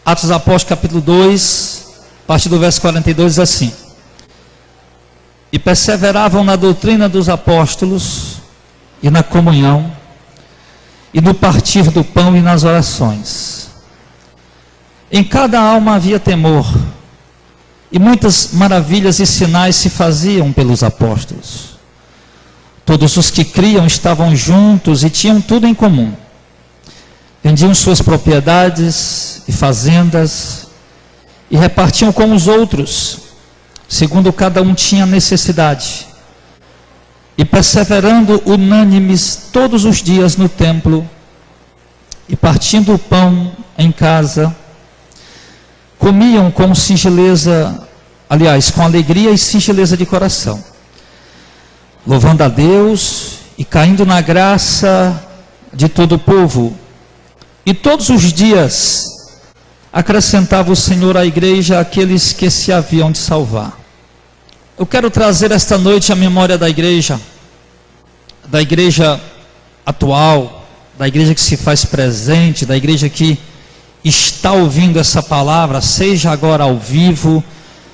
Atos dos Apóstolos, capítulo 2, a partir do verso 42, diz assim: e perseveravam na doutrina dos apóstolos, e na comunhão, e no partir do pão e nas orações. Em cada alma havia temor, e muitas maravilhas e sinais se faziam pelos apóstolos. Todos os que criam estavam juntos e tinham tudo em comum. Vendiam suas propriedades e fazendas e repartiam com os outros, segundo cada um tinha necessidade. E perseverando unânimes todos os dias no templo, e partindo o pão em casa, comiam com singeleza, com alegria e singeleza de coração, louvando a Deus e caindo na graça de todo o povo. E todos os dias acrescentava o Senhor à igreja aqueles que se haviam de salvar. Eu quero trazer esta noite a memória da igreja atual, da igreja que se faz presente, da igreja que está ouvindo essa palavra, seja agora ao vivo,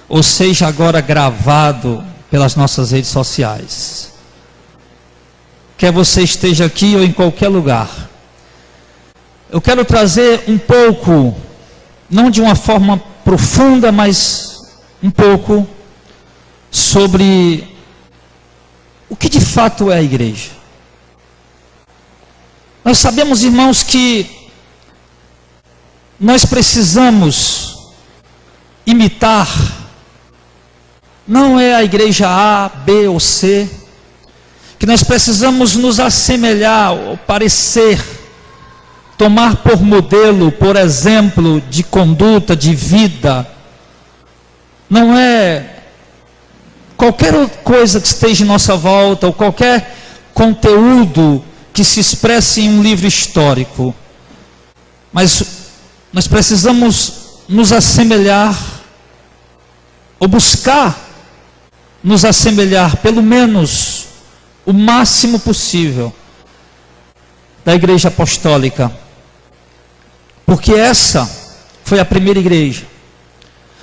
ou seja agora gravado pelas nossas redes sociais. Quer você esteja aqui ou em qualquer lugar, eu quero trazer um pouco, não de uma forma profunda, mas um pouco sobre o que de fato é a igreja. Nós sabemos, irmãos, que nós precisamos imitar, não é a igreja A, B ou C, que nós precisamos nos assemelhar ou parecer, tomar por modelo, por exemplo de conduta, de vida. Não é qualquer coisa que esteja em nossa volta, ou qualquer conteúdo que se expresse em um livro histórico, mas nós precisamos nos assemelhar, ou buscar nos assemelhar, pelo menos o máximo possível, da igreja apostólica, porque essa foi a primeira igreja,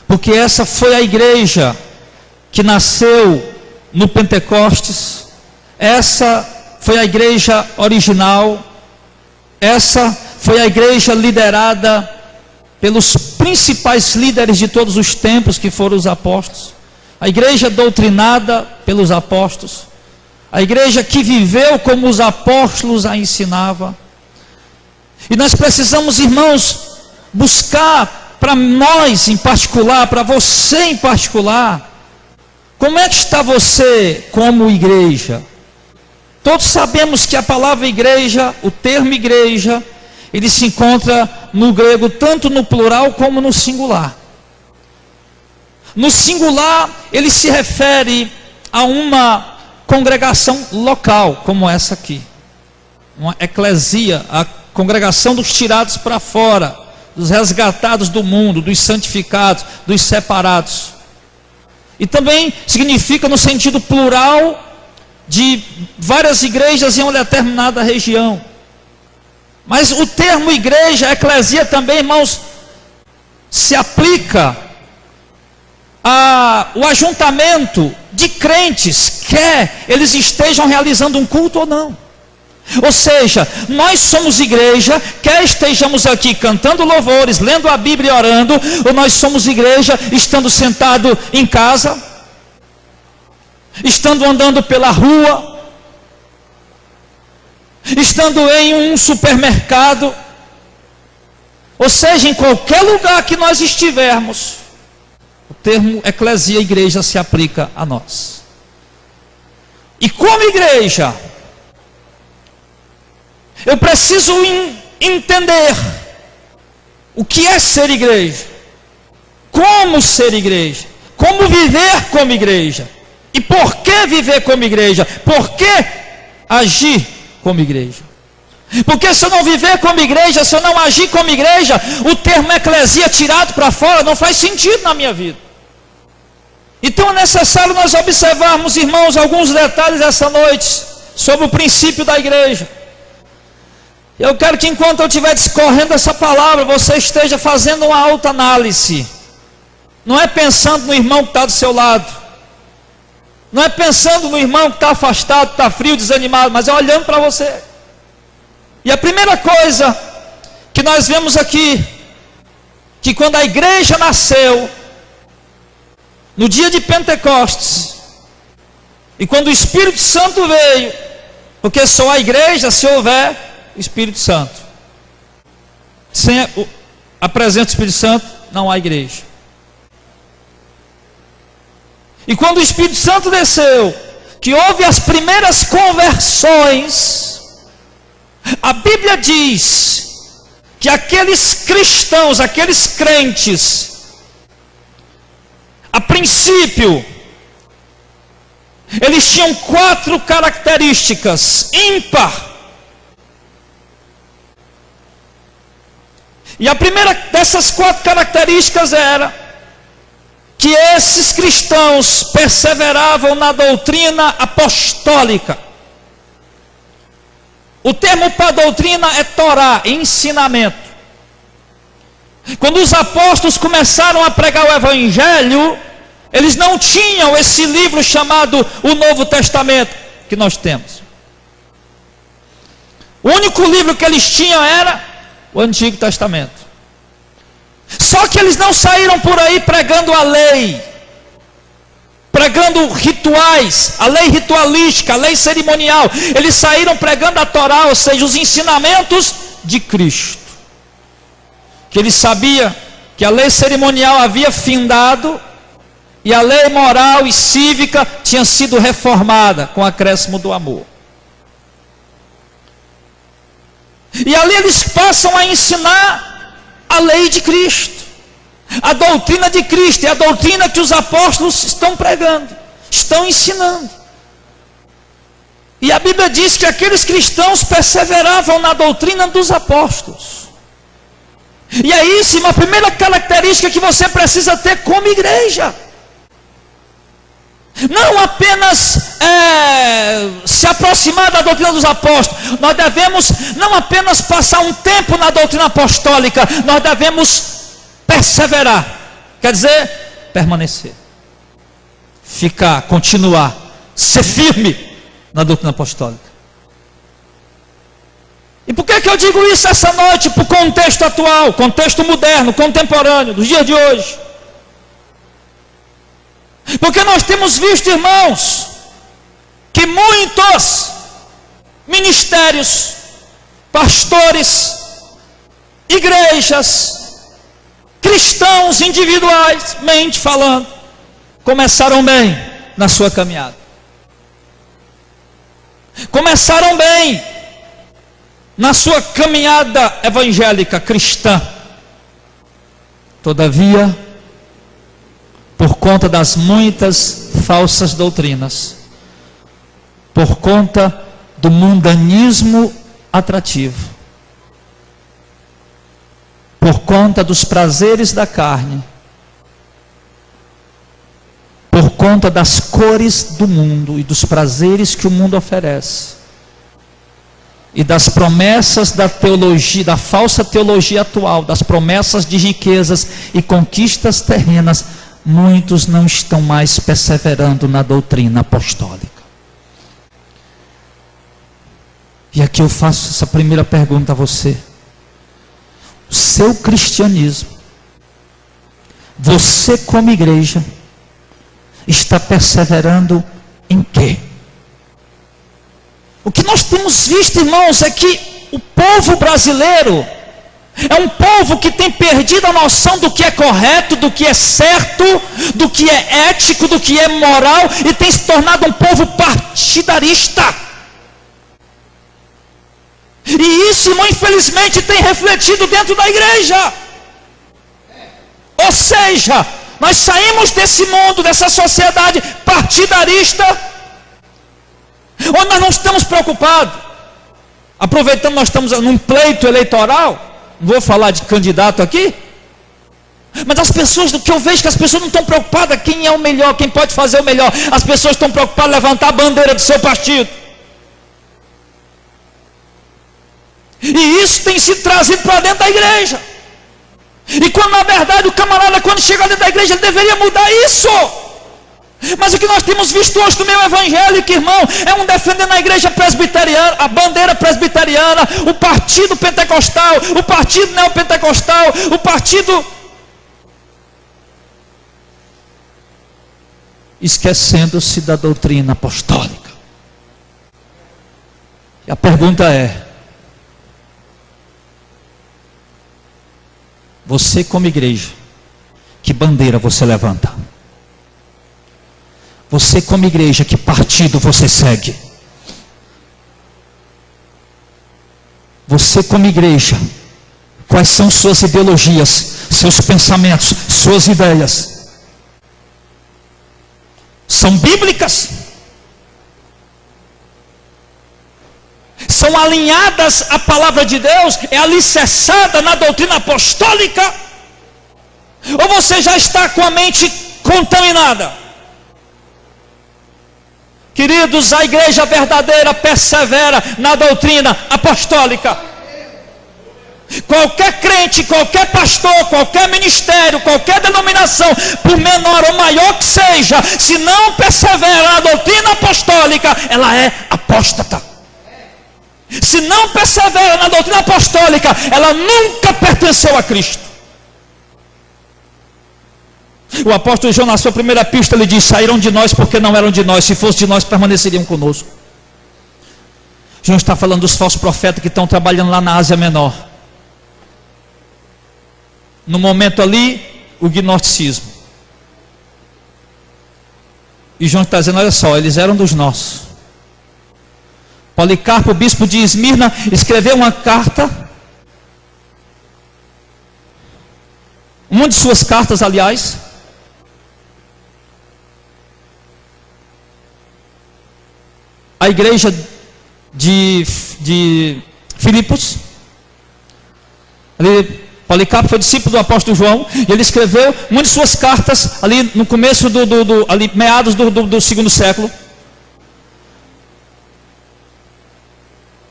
porque essa foi a igreja que nasceu no Pentecostes, essa foi a igreja original, essa foi a igreja liderada pelos principais líderes de todos os tempos, que foram os apóstolos, a igreja doutrinada pelos apóstolos, a igreja que viveu como os apóstolos a ensinavam. E nós precisamos, irmãos, buscar para nós em particular, para você em particular, como é que está você como igreja? Todos sabemos que a palavra igreja, o termo igreja, ele se encontra no grego tanto no plural como no singular. No singular, ele se refere a uma congregação local, como essa aqui, uma eclesia, a congregação dos tirados para fora, dos resgatados do mundo, dos santificados, dos separados. E também significa no sentido plural de várias igrejas em uma determinada região. Mas o termo igreja, eclesia também, irmãos, se aplica ao ajuntamento de crentes, quer eles estejam realizando um culto ou não. Ou seja, nós somos igreja, quer estejamos aqui cantando louvores, lendo a Bíblia e orando, ou nós somos igreja estando sentado em casa, estando andando pela rua, estando em um supermercado, ou seja, em qualquer lugar que nós estivermos, o termo eclesia, igreja, se aplica a nós. E como igreja, eu preciso entender o que é ser igreja, como ser igreja, como viver como igreja, e por que viver como igreja, por que agir como igreja. Porque se eu não viver como igreja, se eu não agir como igreja, o termo eclesia tirado para fora não faz sentido na minha vida. Então é necessário nós observarmos, irmãos, alguns detalhes essa noite sobre o princípio da igreja. Eu quero que enquanto eu estiver discorrendo essa palavra, você esteja fazendo uma autoanálise. Não é pensando no irmão que está do seu lado. Não é pensando no irmão que está afastado, está frio, desanimado, mas é olhando para você. E a primeira coisa que nós vemos aqui, que quando a igreja nasceu, no dia de Pentecostes, e quando o Espírito Santo veio, porque só a igreja se houver o Espírito Santo. Sem a presença do Espírito Santo, não há igreja. E quando o Espírito Santo desceu, que houve as primeiras conversões, a Bíblia diz que aqueles cristãos, aqueles crentes, a princípio, eles tinham 4 características ímpar. E a primeira dessas 4 características era que esses cristãos perseveravam na doutrina apostólica. O termo para doutrina é Torá, ensinamento. Quando os apóstolos começaram a pregar o Evangelho, eles não tinham esse livro chamado o Novo Testamento que nós temos. O único livro que eles tinham era o Antigo Testamento. Só que eles não saíram por aí pregando a lei, pregando rituais, a lei ritualística, a lei cerimonial. Eles saíram pregando a Torá, ou seja, os ensinamentos de Cristo. Que eles sabiam que a lei cerimonial havia findado e a lei moral e cívica tinha sido reformada com o acréscimo do amor. E ali eles passam a ensinar a lei de Cristo, a doutrina de Cristo, é a doutrina que os apóstolos estão pregando, estão ensinando. E a Bíblia diz que aqueles cristãos perseveravam na doutrina dos apóstolos. E é isso, uma primeira característica que você precisa ter como igreja. Não apenas se aproximar da doutrina dos apóstolos, nós devemos não apenas passar um tempo na doutrina apostólica, nós devemos perseverar, quer dizer, permanecer, ficar, continuar, ser firme na doutrina apostólica. E por que eu digo isso essa noite? Para o contexto atual, contexto moderno, contemporâneo, dos dias de hoje. Porque nós temos visto, irmãos, que muitos ministérios, pastores, igrejas, cristãos individualmente falando, começaram bem na sua caminhada. Começaram bem na sua caminhada evangélica cristã. Todavia, por conta das muitas falsas doutrinas, por conta do mundanismo atrativo, por conta dos prazeres da carne, por conta das cores do mundo e dos prazeres que o mundo oferece, e das promessas da teologia, da falsa teologia atual, das promessas de riquezas e conquistas terrenas, muitos não estão mais perseverando na doutrina apostólica. E aqui eu faço essa primeira pergunta a você. O seu cristianismo, você como igreja, está perseverando em quê? O que nós temos visto, irmãos, é que o povo brasileiro é um povo que tem perdido a noção do que é correto, do que é certo, do que é ético, do que é moral, e tem se tornado um povo partidarista. E isso, irmão, infelizmente tem refletido dentro da igreja. Ou seja, nós saímos desse mundo, dessa sociedade partidarista, onde nós não estamos preocupados. Aproveitando, nós estamos num pleito eleitoral. Não vou falar de candidato aqui, mas as pessoas, do que eu vejo, que as pessoas não estão preocupadas quem é o melhor, quem pode fazer o melhor. As pessoas estão preocupadas em levantar a bandeira do seu partido. E isso tem sido trazido para dentro da igreja. E quando na verdade o camarada, quando chega dentro da igreja, ele deveria mudar isso. Mas o que nós temos visto hoje no meio evangélico, irmão, é um defendendo a igreja presbiteriana, a bandeira presbiteriana, o partido pentecostal, o partido neopentecostal, o partido... esquecendo-se da doutrina apostólica. E a pergunta é: você como igreja, que bandeira você levanta? Você como igreja, que partido você segue? Você como igreja, quais são suas ideologias, seus pensamentos, suas ideias? São bíblicas? São alinhadas à palavra de Deus? É alicerçada na doutrina apostólica? Ou você já está com a mente contaminada? Queridos, a igreja verdadeira persevera na doutrina apostólica. Qualquer crente, qualquer pastor, qualquer ministério, qualquer denominação, por menor ou maior que seja, se não persevera na doutrina apostólica, ela é apóstata. Se não persevera na doutrina apostólica, ela nunca pertenceu a Cristo. O apóstolo João, na sua primeira epístola, ele diz: saíram de nós porque não eram de nós, se fosse de nós permaneceriam conosco. João está falando dos falsos profetas que estão trabalhando lá na Ásia Menor. No momento ali, o gnosticismo. E João está dizendo: olha só, eles eram dos nossos. Policarpo, o bispo de Esmirna, escreveu uma carta, uma de suas cartas, aliás, à igreja de Filipos. Ali, Policarpo foi discípulo do apóstolo João, e ele escreveu uma de suas cartas ali no começo ali, meados do segundo século.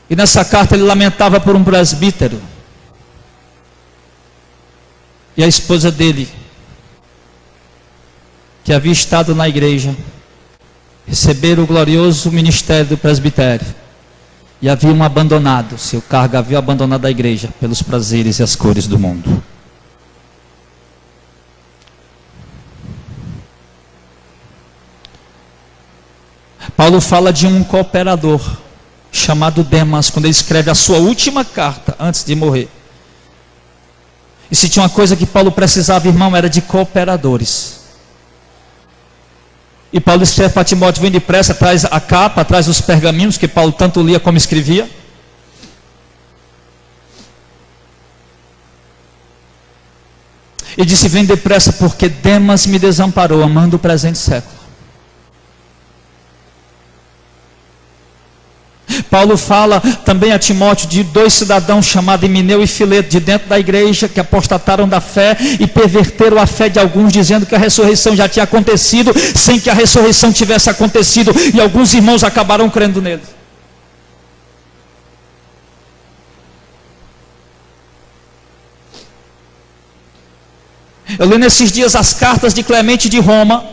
E nessa carta ele lamentava por um presbítero e a esposa dele, que havia estado na igreja, receberam o glorioso ministério do presbitério e haviam abandonado, seu cargo havia abandonado a igreja pelos prazeres e as cores do mundo. Paulo fala de um cooperador chamado Demas, quando ele escreve a sua última carta antes de morrer. E se tinha uma coisa que Paulo precisava, irmão, era de cooperadores. E Paulo escreve para Timóteo: vem depressa, traz a capa, traz os pergaminhos, que Paulo tanto lia como escrevia. E disse: vem depressa, porque Demas me desamparou, amando o presente século. Paulo fala também a Timóteo de dois cidadãos chamados Himeneu e Fileto, de dentro da igreja, que apostataram da fé e perverteram a fé de alguns, dizendo que a ressurreição já tinha acontecido, sem que a ressurreição tivesse acontecido, e alguns irmãos acabaram crendo nele. Eu li nesses dias as cartas de Clemente de Roma,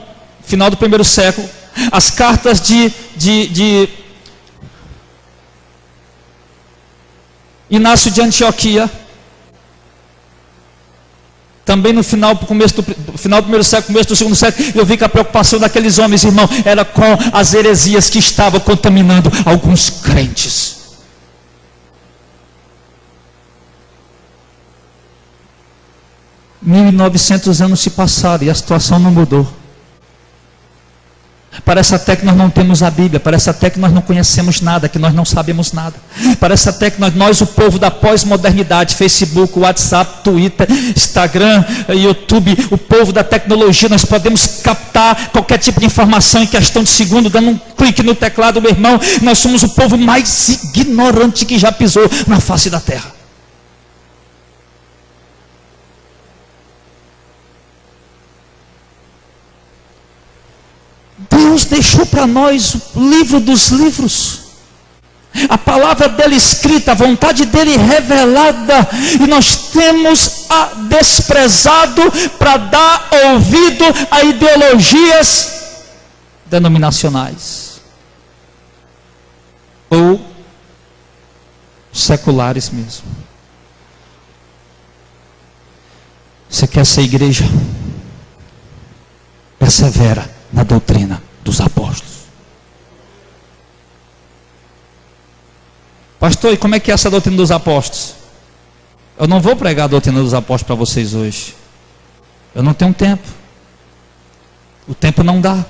final do primeiro século, as cartas de Inácio de Antioquia, também no final do primeiro século, começo do segundo século. Eu vi que a preocupação daqueles homens, irmão, era com as heresias que estavam contaminando alguns crentes. Mil e 1900 anos se passaram e a situação não mudou. Parece até que nós não temos a Bíblia, parece até que nós não conhecemos nada, que nós não sabemos nada. Parece até que nós o povo da pós-modernidade, Facebook, WhatsApp, Twitter, Instagram, YouTube, o povo da tecnologia, nós podemos captar qualquer tipo de informação em questão de segundo, dando um clique no teclado, meu irmão. Nós somos o povo mais ignorante que já pisou na face da terra. Deus deixou para nós o livro dos livros, a palavra palavra dele escrita, a vontade dele revelada, e nós temos a desprezado para dar ouvido a ideologias denominacionais ou seculares mesmo. Você quer ser igreja? Persevera na doutrina dos apóstolos. Pastor, e como é que é essa doutrina dos apóstolos? Eu não vou pregar a doutrina dos apóstolos para vocês hoje. Eu não tenho tempo. O tempo não dá.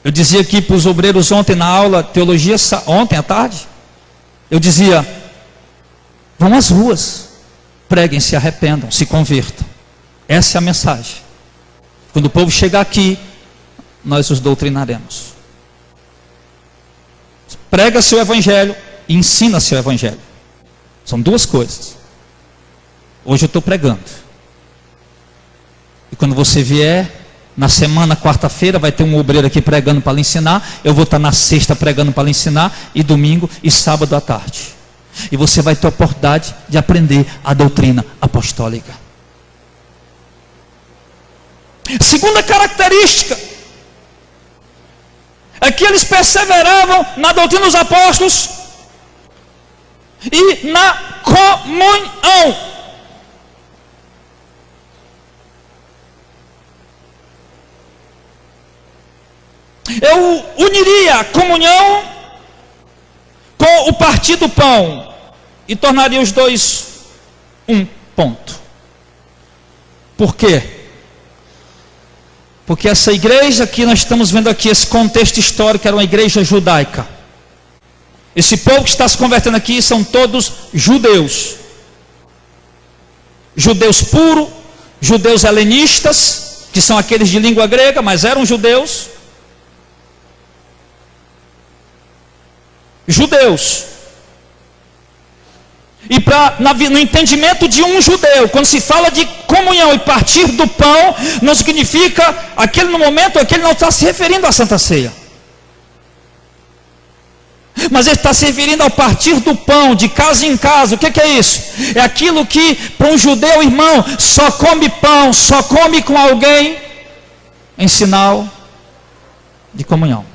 Eu dizia aqui para os obreiros ontem na aula teologia, ontem à tarde, eu dizia: vão às ruas, preguem, se arrependam, se convertam. Essa é a mensagem. Quando o povo chegar aqui, nós os doutrinaremos. Prega seu evangelho e ensina seu evangelho. São duas coisas. Hoje eu estou pregando. E quando você vier, na semana, quarta-feira, vai ter um obreiro aqui pregando para lhe ensinar. Eu vou estar na sexta pregando para lhe ensinar. E domingo e sábado à tarde. E você vai ter a oportunidade de aprender a doutrina apostólica. Segunda característica é que eles perseveravam na doutrina dos apóstolos e na comunhão. Eu uniria a comunhão com o partir do pão e tornaria os dois um ponto. Por quê? Porque essa igreja que nós estamos vendo aqui, esse contexto histórico, era uma igreja judaica. Esse povo que está se convertendo aqui são todos judeus. Judeus puros, judeus helenistas, que são aqueles de língua grega, mas eram judeus. Judeus. E no entendimento de um judeu, quando se fala de comunhão e partir do pão, não significa aquele no momento, aquele não está se referindo à Santa Ceia. Mas ele está se referindo ao partir do pão, de casa em casa. O que é isso? É aquilo que para um judeu, irmão, só come pão, só come com alguém em sinal de comunhão.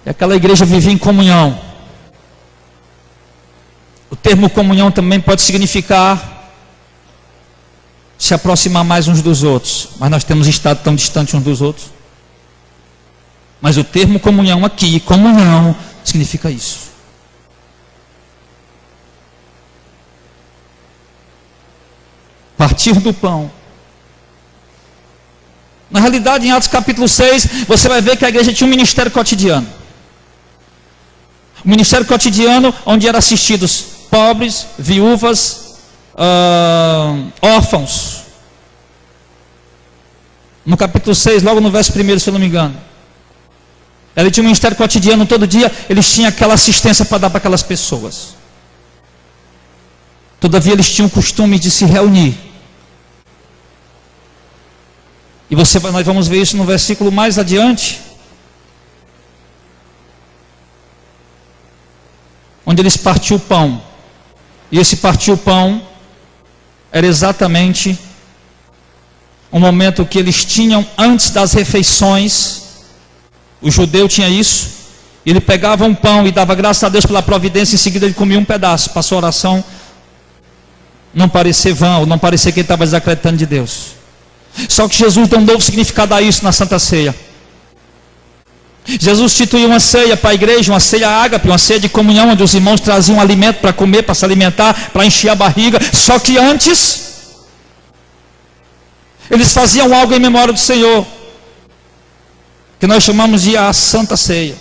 E aquela igreja vivia em comunhão. O termo comunhão também pode significar se aproximar mais uns dos outros. Mas nós temos estado tão distantes uns dos outros. Mas o termo comunhão aqui, comunhão, significa isso. Partir do pão. Na realidade, em Atos capítulo 6, você vai ver que a igreja tinha um ministério cotidiano. Um ministério cotidiano onde eram assistidos pobres, viúvas, órfãos. No capítulo 6, logo no verso 1, se eu não me engano. Ele tinha um ministério cotidiano, todo dia eles tinham aquela assistência para dar para aquelas pessoas. Todavia eles tinham o costume de se reunir. E nós vamos ver isso no versículo mais adiante, onde eles partiam o pão. E esse partir o pão era exatamente o momento que eles tinham antes das refeições. O judeu tinha isso. Ele pegava um pão e dava graças a Deus pela providência. Em seguida ele comia um pedaço, para a sua oração não parecer vã, ou não parecer que ele estava desacreditando de Deus. Só que Jesus deu um novo significado a isso na Santa Ceia. Jesus instituiu uma ceia para a igreja, uma ceia ágape, uma ceia de comunhão, onde os irmãos traziam alimento para comer, para se alimentar, para encher a barriga. Só que antes, eles faziam algo em memória do Senhor, que nós chamamos de a Santa Ceia.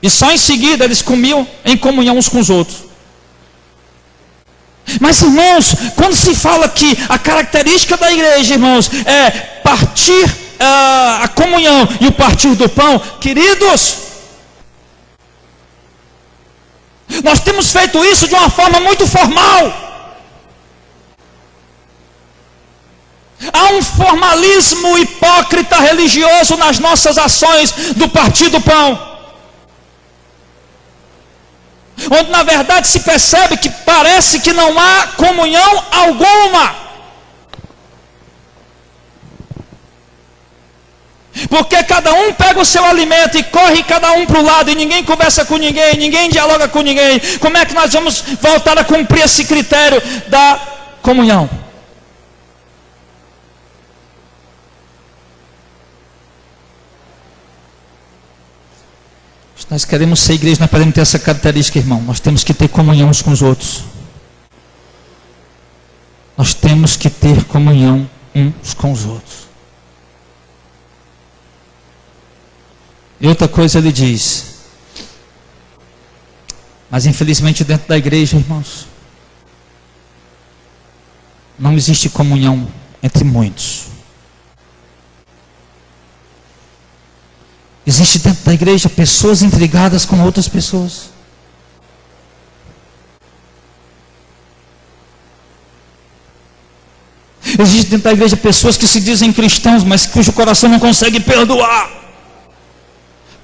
E só em seguida eles comiam em comunhão uns com os outros. Mas irmãos, quando se fala que a característica da igreja, irmãos, é partir a comunhão e o partir do pão, queridos, nós temos feito isso de uma forma muito formal. Há há um formalismo hipócrita religioso nas nossas ações do partir do pão, onde na verdade se percebe que parece que não há comunhão alguma, porque cada um pega o seu alimento e corre cada um para o lado, e ninguém conversa com ninguém, ninguém dialoga com ninguém. Como é que nós vamos voltar a cumprir esse critério da comunhão? Nós queremos ser igreja, nós podemos ter essa característica, irmão. Nós temos que ter comunhão uns com os outros. Nós temos que ter comunhão uns com os outros. E outra coisa ele diz, mas infelizmente dentro da igreja, irmãos, não existe comunhão entre muitos. Existe dentro da igreja pessoas intrigadas com outras pessoas. Existe dentro da igreja pessoas que se dizem cristãos, mas cujo coração não consegue perdoar.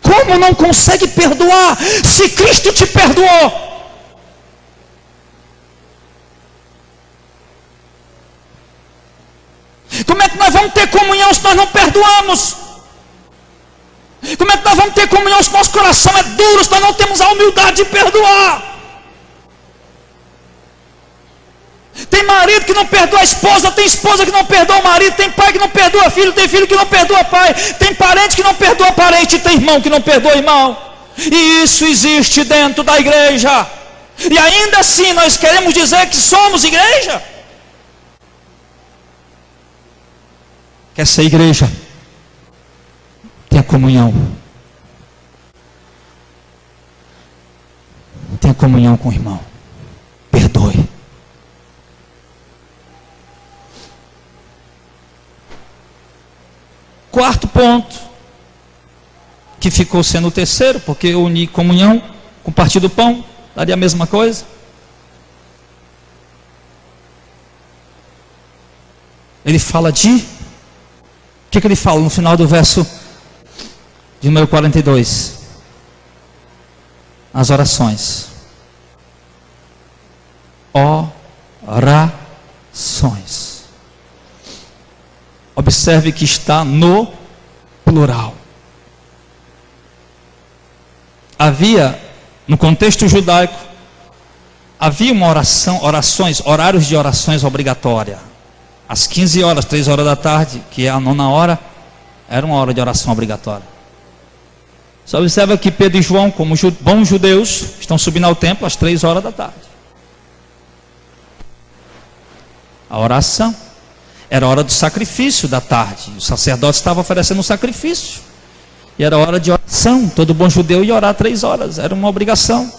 Como não consegue perdoar se Cristo te perdoou? Como é que nós vamos ter comunhão se nós não perdoamos? Como é que nós vamos ter comunhão se nosso coração é duro, se nós não temos a humildade de perdoar? Tem marido que não perdoa a esposa, tem esposa que não perdoa o marido, tem pai que não perdoa filho, tem filho que não perdoa pai, tem parente que não perdoa parente, tem irmão que não perdoa irmão. E isso existe dentro da igreja. E ainda assim nós queremos dizer que somos igreja? Quer ser igreja? Tenha comunhão. Tenha comunhão com o irmão. Perdoe. Quarto ponto, que ficou sendo o terceiro, porque unir comunhão com o partir do pão daria a mesma coisa. Ele fala de... O que ele fala no final do verso de número 42? As orações. Orações. Observe que está no plural. Havia, no contexto judaico, havia uma orações, horários de orações obrigatória. Às 15 horas, 3 horas da tarde, que é a 9ª hora, era uma hora de oração obrigatória. Só observa que Pedro e João, como bons judeus, estão subindo ao templo às 3 horas da tarde. A oração era a hora do sacrifício da tarde. O sacerdote estava oferecendo um sacrifício. E era hora de oração. Todo bom judeu ia orar 3 horas. Era uma obrigação.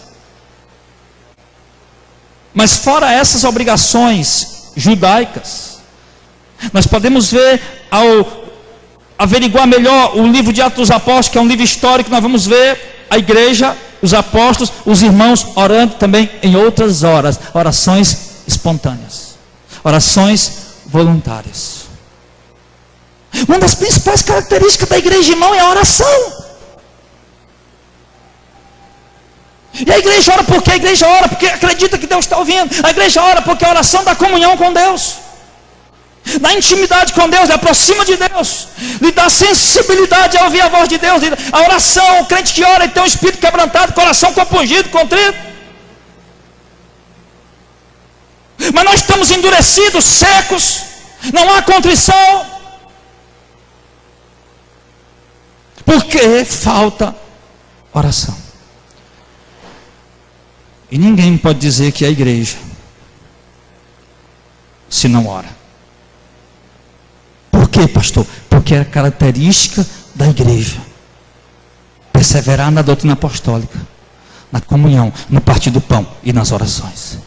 Mas fora essas obrigações judaicas, nós podemos ver, ao averiguar melhor o livro de Atos dos Apóstolos, que é um livro histórico, nós vamos ver a igreja, os apóstolos, os irmãos orando também em outras horas. Orações espontâneas. Orações voluntárias. Uma das principais características da igreja, irmão, é a oração. E a igreja ora por quê? A igreja ora porque acredita que Deus está ouvindo. A igreja ora porque a oração dá comunhão com Deus, dá intimidade com Deus, lhe aproxima de Deus, lhe dá sensibilidade a ouvir a voz de Deus. A oração, o crente que ora, ele tem um espírito quebrantado, coração compungido, contrito. Mas nós estamos endurecidos, secos, não há contrição, porque falta oração. E ninguém pode dizer que é igreja se não ora. Por quê, pastor? Porque é característica da igreja perseverar na doutrina apostólica, na comunhão, no partir do pão e nas orações.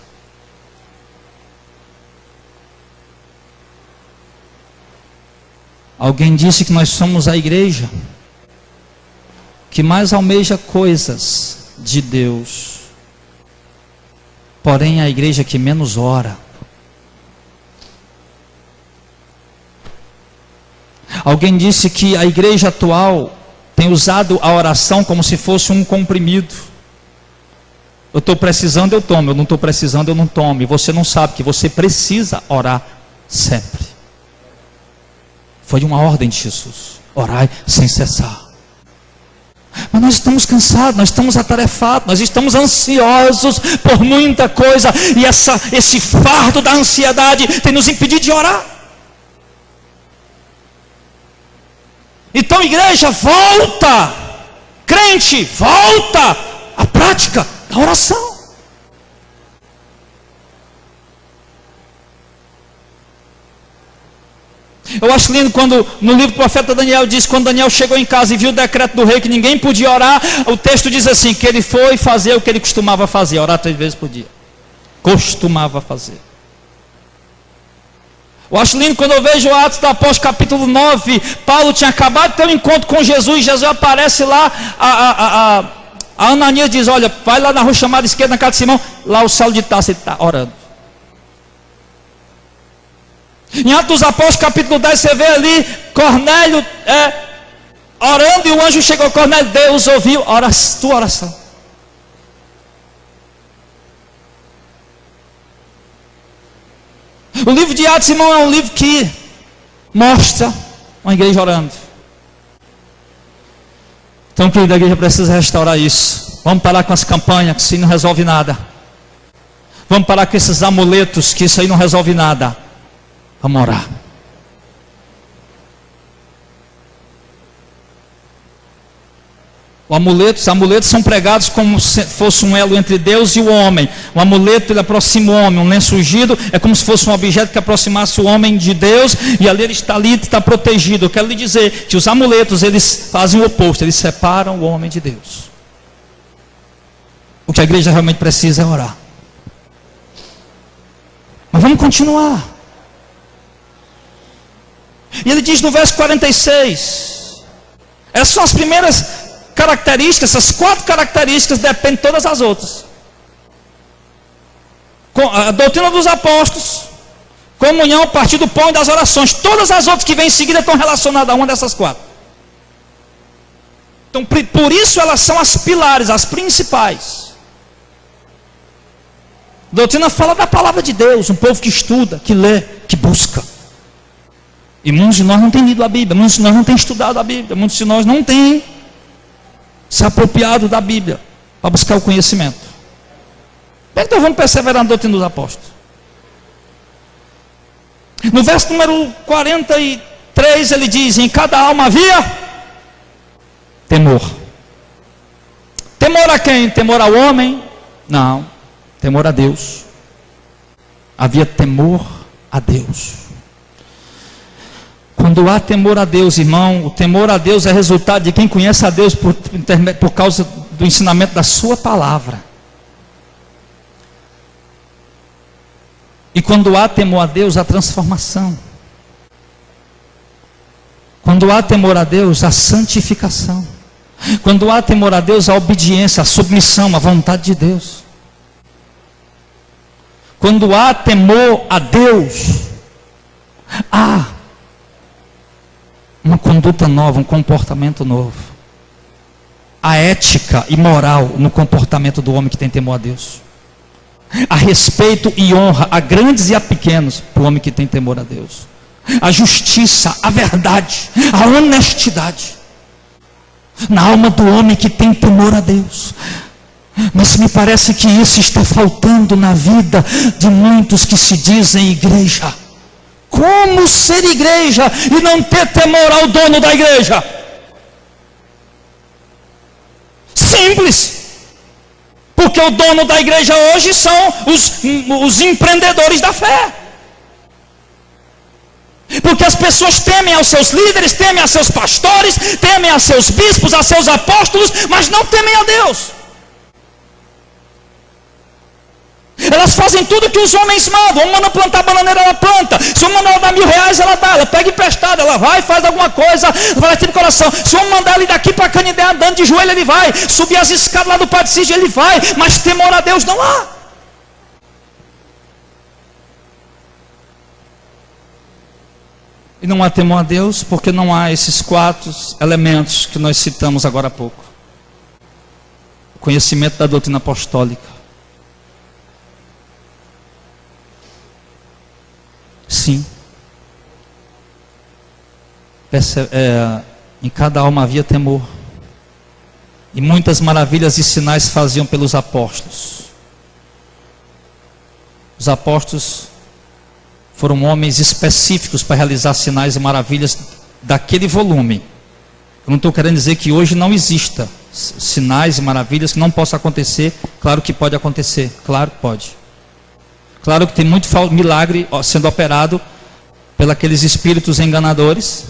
Alguém disse que nós somos a igreja que mais almeja coisas de Deus, porém a igreja que menos ora. Alguém disse que a igreja atual tem usado a oração como se fosse um comprimido. Eu estou precisando, eu tomo. Eu não estou precisando, eu não tomo. E você não sabe que você precisa orar sempre. Foi uma ordem de Jesus: orai sem cessar. Mas nós estamos cansados, nós estamos atarefados, nós estamos ansiosos por muita coisa. E esse fardo da ansiedade tem nos impedido de orar. Então, igreja, volta. Crente, volta à prática da oração. Eu acho lindo quando no livro do profeta Daniel diz, quando Daniel chegou em casa e viu o decreto do rei que ninguém podia orar, o texto diz assim, que ele foi fazer o que ele costumava fazer, orar 3 vezes por dia. Costumava fazer. Eu acho lindo quando eu vejo Atos do Apóstolo capítulo 9, Paulo tinha acabado de ter um encontro com Jesus, Jesus aparece lá, a Ananias diz, olha, vai lá na rua chamada esquerda, na casa de Simão, lá o Saulo de Tarso, ele está orando. Em Atos dos Apóstolos capítulo 10, você vê ali, Cornélio orando, e o anjo chegou, Cornélio, Deus ouviu tua oração. O livro de Atos de Simão é um livro que mostra uma igreja orando. Então, querida, a igreja precisa restaurar isso. Vamos parar com as campanhas, que isso aí não resolve nada. Vamos parar com esses amuletos, que isso aí não resolve nada. Vamos orar. Os amuletos são pregados como se fosse um elo entre Deus e o homem. O amuleto, ele aproxima o homem. Um lenço ungido é como se fosse um objeto que aproximasse o homem de Deus, e ali ele está protegido. Eu quero lhe dizer que os amuletos, eles fazem o oposto, eles separam o homem de Deus. O que a igreja realmente precisa é orar. Mas vamos continuar. E ele diz no verso 46, essas são as primeiras características, essas 4 características dependem de todas as outras. A doutrina dos apóstolos, comunhão, partir do pão e das orações, todas as outras que vêm em seguida estão relacionadas a uma dessas 4. Então, por isso elas são as pilares, as principais. A doutrina fala da palavra de Deus, um povo que estuda, que lê, que busca. E muitos de nós não têm lido a Bíblia, muitos de nós não têm estudado a Bíblia, muitos de nós não têm se apropriado da Bíblia para buscar o conhecimento. Então vamos perseverar na doutrina dos apóstolos. No verso número 43 ele diz, em cada alma havia temor. Temor a quem? Temor ao homem? Não, temor a Deus. Havia temor a Deus. Quando há temor a Deus, irmão, o temor a Deus é resultado de quem conhece a Deus por causa do ensinamento da sua palavra. E quando há temor a Deus, há transformação. Quando há temor a Deus, há santificação. Quando há temor a Deus, há obediência, a submissão à vontade de Deus. Quando há temor a Deus, há uma conduta nova, um comportamento novo. A ética e moral no comportamento do homem que tem temor a Deus. A respeito e honra a grandes e a pequenos, para o homem que tem temor a Deus. A justiça, a verdade, a honestidade na alma do homem que tem temor a Deus. Mas me parece que isso está faltando na vida de muitos que se dizem igreja. Como ser igreja e não ter temor ao dono da igreja? Simples. Porque o dono da igreja hoje são os empreendedores da fé. Porque as pessoas temem aos seus líderes, temem a seus pastores, temem a seus bispos, a seus apóstolos, mas não temem a Deus. Elas fazem tudo que os homens mandam. Um manda plantar bananeira, ela planta. Se um mandar ela dar R$1.000, ela dá. Ela pega emprestado, ela vai, faz alguma coisa, vai ter coração. Se um mandar ele daqui para Canindé andando de joelho, ele vai. Subir as escadas lá do Padre Cídio, ele vai. Mas temor a Deus não há. E não há temor a Deus, porque não há esses 4 elementos que nós citamos agora há pouco. O conhecimento da doutrina apostólica. Sim. Em cada alma havia temor. E muitas maravilhas e sinais faziam pelos apóstolos. Os apóstolos foram homens específicos para realizar sinais e maravilhas daquele volume. Eu não estou querendo dizer que hoje não exista sinais e maravilhas que não possam acontecer. Claro que pode acontecer, claro que pode. Claro que tem muito milagre sendo operado pelos espíritos enganadores.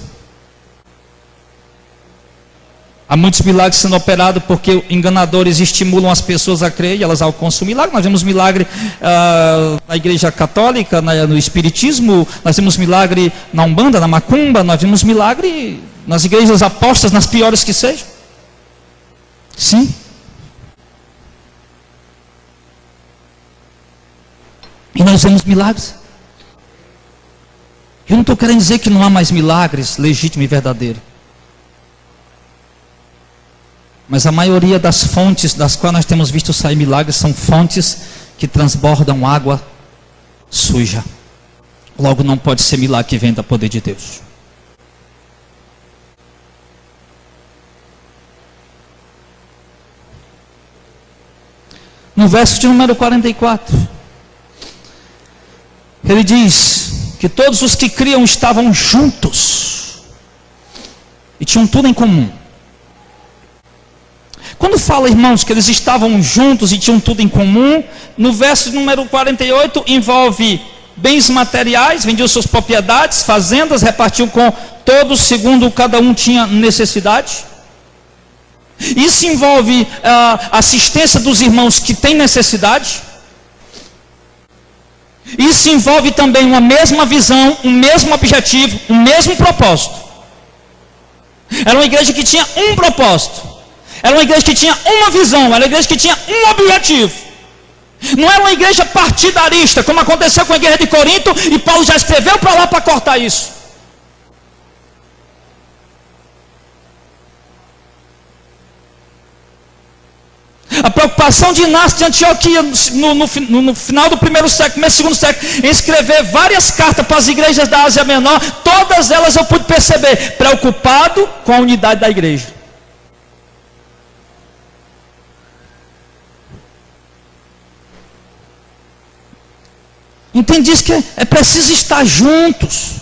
Há muitos milagres sendo operados porque enganadores estimulam as pessoas a crer e elas alcançam o milagre. Nós vemos milagre na igreja católica, no espiritismo, nós vemos milagre na Umbanda, na Macumba, nós vemos milagre nas igrejas apostas, nas piores que sejam. Sim. E nós vemos milagres. Eu não estou querendo dizer que não há mais milagres legítimos e verdadeiros. Mas a maioria das fontes das quais nós temos visto sair milagres são fontes que transbordam água suja. Logo não pode ser milagre que vem do poder de Deus. No verso de número 44, ele diz que todos os que criam estavam juntos e tinham tudo em comum. Quando fala, irmãos, que eles estavam juntos e tinham tudo em comum, no verso número 48 envolve bens materiais, vendiam suas propriedades, fazendas, repartiam com todos segundo cada um tinha necessidade. Isso envolve a assistência dos irmãos que têm necessidade. Isso envolve também uma mesma visão, um mesmo objetivo, um mesmo propósito. Era uma igreja que tinha um propósito. Era uma igreja que tinha uma visão, era uma igreja que tinha um objetivo. Não era uma igreja partidarista, como aconteceu com a igreja de Corinto, e Paulo já escreveu para lá para cortar isso. A preocupação de Inácio de Antioquia, no final do primeiro século, começo do segundo século, em escrever várias cartas para as igrejas da Ásia Menor, todas elas eu pude perceber, preocupado com a unidade da igreja. Entende isso, que é preciso estar juntos.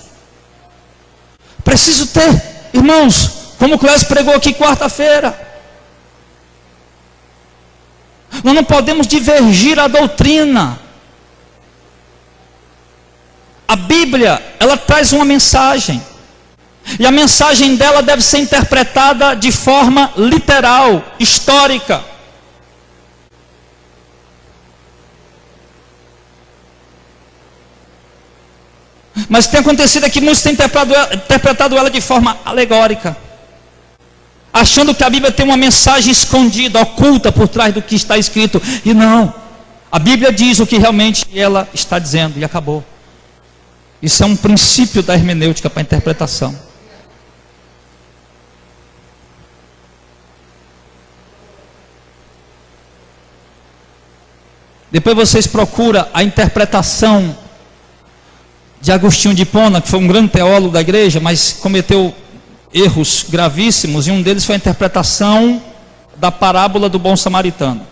Preciso ter, irmãos, como o Clésio pregou aqui quarta-feira. Nós não podemos divergir a doutrina. A Bíblia, ela traz uma mensagem. E a mensagem dela deve ser interpretada de forma literal, histórica. Mas tem acontecido aqui, muitos têm interpretado ela de forma alegórica, achando que a Bíblia tem uma mensagem escondida, oculta por trás do que está escrito. E não, a Bíblia diz o que realmente ela está dizendo, e acabou. Isso é um princípio da hermenêutica para a interpretação. Depois vocês procuram a interpretação de Agostinho de Hipona, que foi um grande teólogo da igreja, mas cometeu erros gravíssimos, e um deles foi a interpretação da parábola do bom samaritano.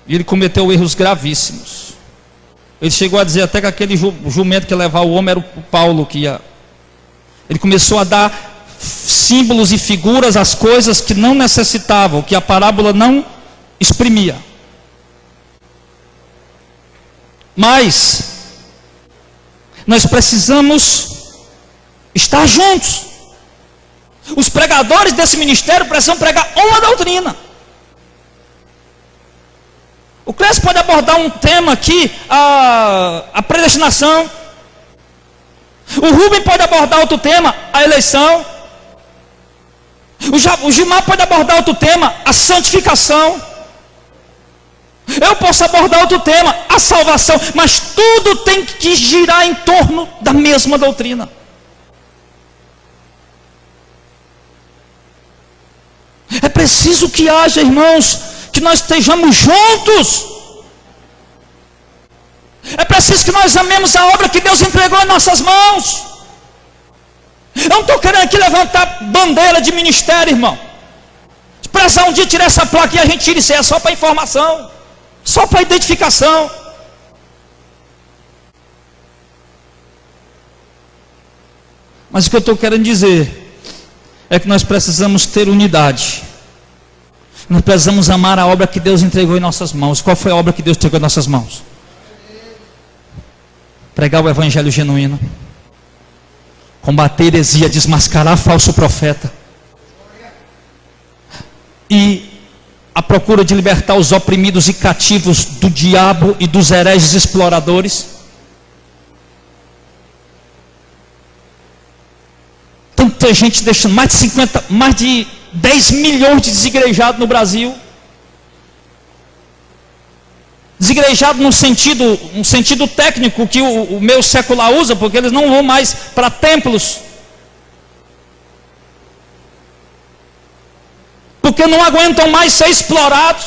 E ele cometeu erros gravíssimos. Ele chegou a dizer até que aquele jumento que ia levar o homem era o Paulo que ia. Ele começou a dar símbolos e figuras às coisas que não necessitavam, que a parábola não exprimia. Mas nós precisamos estar juntos. Os pregadores desse ministério precisam pregar uma doutrina. O Clésio pode abordar um tema aqui, a predestinação. O Rubem pode abordar outro tema, a eleição. O Gilmar pode abordar outro tema, a santificação. Eu posso abordar outro tema, a salvação, mas tudo tem que girar em torno da mesma doutrina. É preciso que haja, irmãos, que nós estejamos juntos. É preciso que nós amemos a obra que Deus entregou em nossas mãos. Eu não estou querendo aqui levantar bandeira de ministério, irmão. Se precisar um dia tirar essa placa e a gente tira isso aí, é só para informação, só para identificação. Mas o que eu estou querendo dizer é que nós precisamos ter unidade. Nós precisamos amar a obra que Deus entregou em nossas mãos. Qual foi a obra que Deus entregou em nossas mãos? Pregar o evangelho genuíno, combater heresia, desmascarar falso profeta, e a procura de libertar os oprimidos e cativos do diabo e dos hereges exploradores. Tanta gente deixando, mais de 10 milhões de desigrejados no Brasil. Desigrejado no sentido técnico que o meio secular usa, porque eles não vão mais para templos, porque não aguentam mais ser explorados,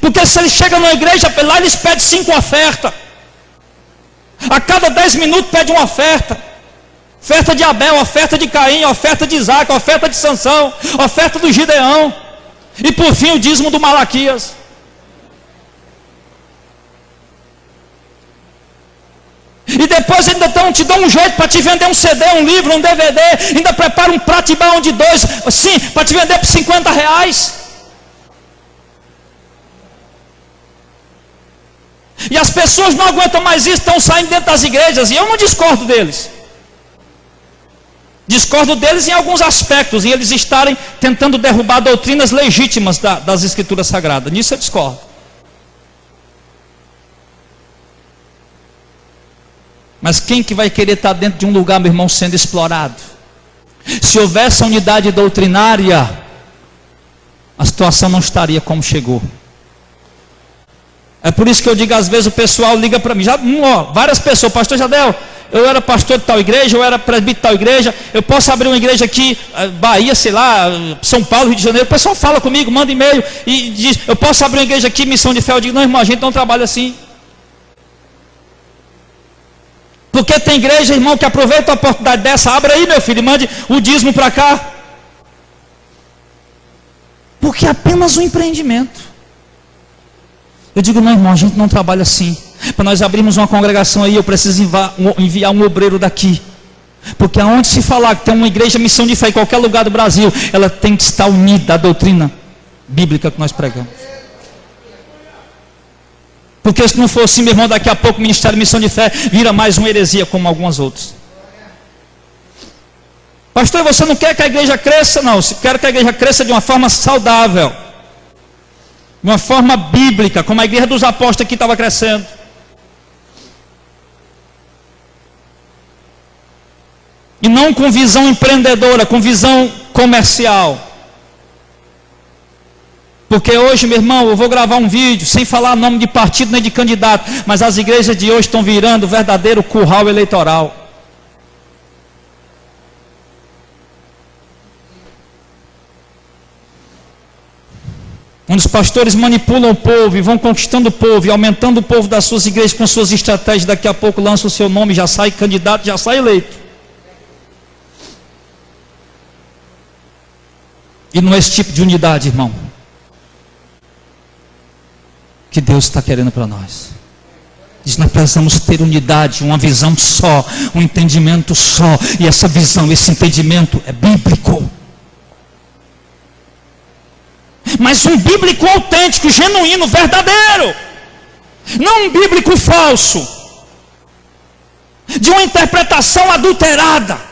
porque se eles chegam na igreja, lá eles pedem 5 ofertas, a cada 10 minutos pede uma oferta de Abel, oferta de Caim, oferta de Isaac, oferta de Sansão, oferta do Gideão, e por fim o dízimo do Malaquias. E depois ainda te dão um jeito para te vender um CD, um livro, um DVD, ainda prepara um prato de bão de 2, sim, para te vender por R$50. E as pessoas não aguentam mais isso, estão saindo dentro das igrejas, e eu não discordo deles. Discordo deles em alguns aspectos, em eles estarem tentando derrubar doutrinas legítimas das Escrituras Sagradas, nisso eu discordo. Mas quem que vai querer estar dentro de um lugar, meu irmão, sendo explorado? Se houvesse unidade doutrinária, a situação não estaria como chegou. É por isso que eu digo, às vezes o pessoal liga para mim, várias pessoas, pastor Jadel, eu era pastor de tal igreja, eu era presbítero de tal igreja, eu posso abrir uma igreja aqui, Bahia, sei lá, São Paulo, Rio de Janeiro, o pessoal fala comigo, manda e-mail, e diz, eu posso abrir uma igreja aqui, Missão de Fé, eu digo, não irmão, a gente não trabalha assim. Porque tem igreja, irmão, que aproveita a oportunidade dessa, abre aí meu filho, e mande o dízimo para cá. Porque é apenas um empreendimento. Eu digo, não irmão, a gente não trabalha assim. Para nós abrirmos uma congregação aí, eu preciso enviar um obreiro daqui. Porque aonde se falar que tem uma igreja Missão de Fé em qualquer lugar do Brasil, ela tem que estar unida à doutrina bíblica que nós pregamos. Porque se não for assim, meu irmão, daqui a pouco o Ministério de Missão de Fé vira mais uma heresia como algumas outras. Pastor, você não quer que a igreja cresça? Não, eu quero que a igreja cresça de uma forma saudável, de uma forma bíblica, como a igreja dos apóstolos aqui estava crescendo. E não com visão empreendedora, com visão comercial. Porque hoje, meu irmão, eu vou gravar um vídeo, sem falar nome de partido nem de candidato, mas as igrejas de hoje estão virando verdadeiro curral eleitoral. Onde os pastores manipulam o povo e vão conquistando o povo e aumentando o povo das suas igrejas com suas estratégias, daqui a pouco lança o seu nome, já sai candidato, já sai eleito. E não é esse tipo de unidade, irmão, que Deus está querendo para nós. Diz, nós precisamos ter unidade, uma visão só, um entendimento só, e essa visão, esse entendimento é bíblico. Mas um bíblico autêntico, genuíno, verdadeiro, não um bíblico falso, de uma interpretação adulterada.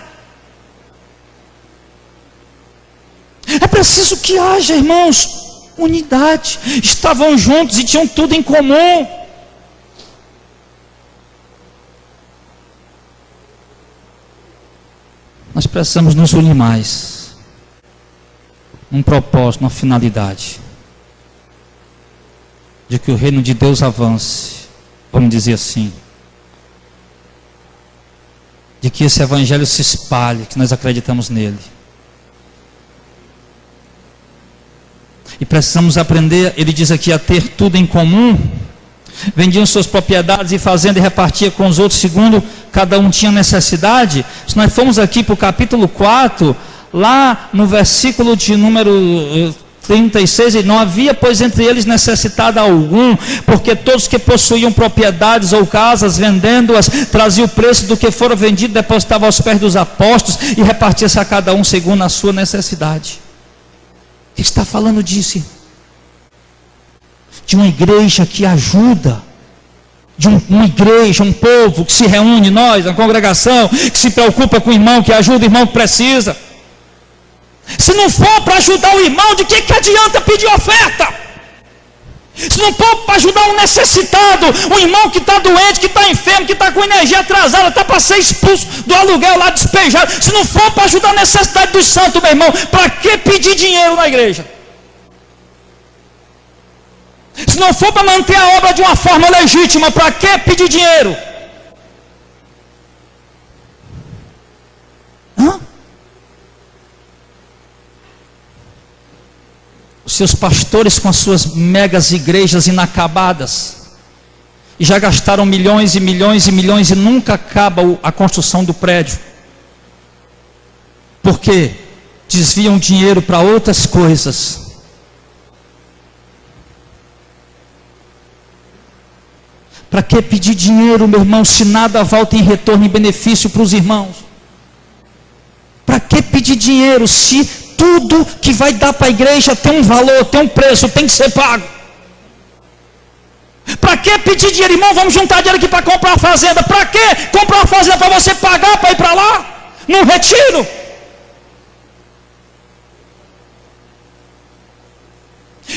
É preciso que haja, irmãos, unidade. Estavam juntos e tinham tudo em comum. Nós precisamos nos unir mais, um propósito, uma finalidade. de que o reino de Deus avance, vamos dizer assim, de que esse evangelho se espalhe, que nós acreditamos nele. E precisamos aprender, ele diz aqui, a ter tudo em comum. Vendiam suas propriedades e fazendas e repartia com os outros, segundo cada um tinha necessidade. Se nós formos aqui para o capítulo 4, lá no versículo de número 36, e não havia, pois, entre eles necessitado algum, porque todos que possuíam propriedades ou casas, vendendo-as, traziam o preço do que fora vendido, depositavam aos pés dos apóstolos e repartia-se a cada um segundo a sua necessidade. O que está falando disso? De uma igreja que ajuda, de uma igreja, um povo que se reúne, nós, a congregação, que se preocupa com o irmão, que ajuda o irmão que precisa. Se não for para ajudar o irmão, de que adianta pedir oferta? Se não for para ajudar um necessitado, um irmão que está doente, que está enfermo, que está com energia atrasada, está para ser expulso do aluguel lá, despejado. Se não for para ajudar a necessidade dos santos, meu irmão, para que pedir dinheiro na igreja? Se não for para manter a obra de uma forma legítima, para que pedir dinheiro? Os seus pastores com as suas megas igrejas inacabadas, e já gastaram milhões e milhões e milhões, e nunca acaba a construção do prédio, porque desviam dinheiro para outras coisas. Para que pedir dinheiro, meu irmão, se nada volta em retorno e benefício para os irmãos? Para que pedir dinheiro se tudo que vai dar para a igreja tem um valor, tem um preço, tem que ser pago? Para que pedir dinheiro, irmão? Vamos juntar dinheiro aqui para comprar a fazenda. Para que comprar uma fazenda? Para você pagar para ir para lá? Num retiro?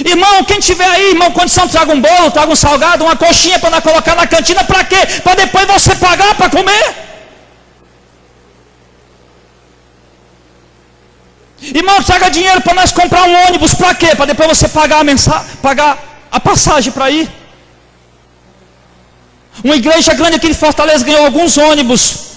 Irmão, quem tiver aí, irmão, condição, traga um bolo, traga um salgado, uma coxinha para nós colocar na cantina. Para quê? Para depois você pagar para comer? Irmão, traga dinheiro para nós comprar um ônibus. Para quê? Para depois você pagar a passagem para ir. Uma igreja grande aqui de Fortaleza ganhou alguns ônibus.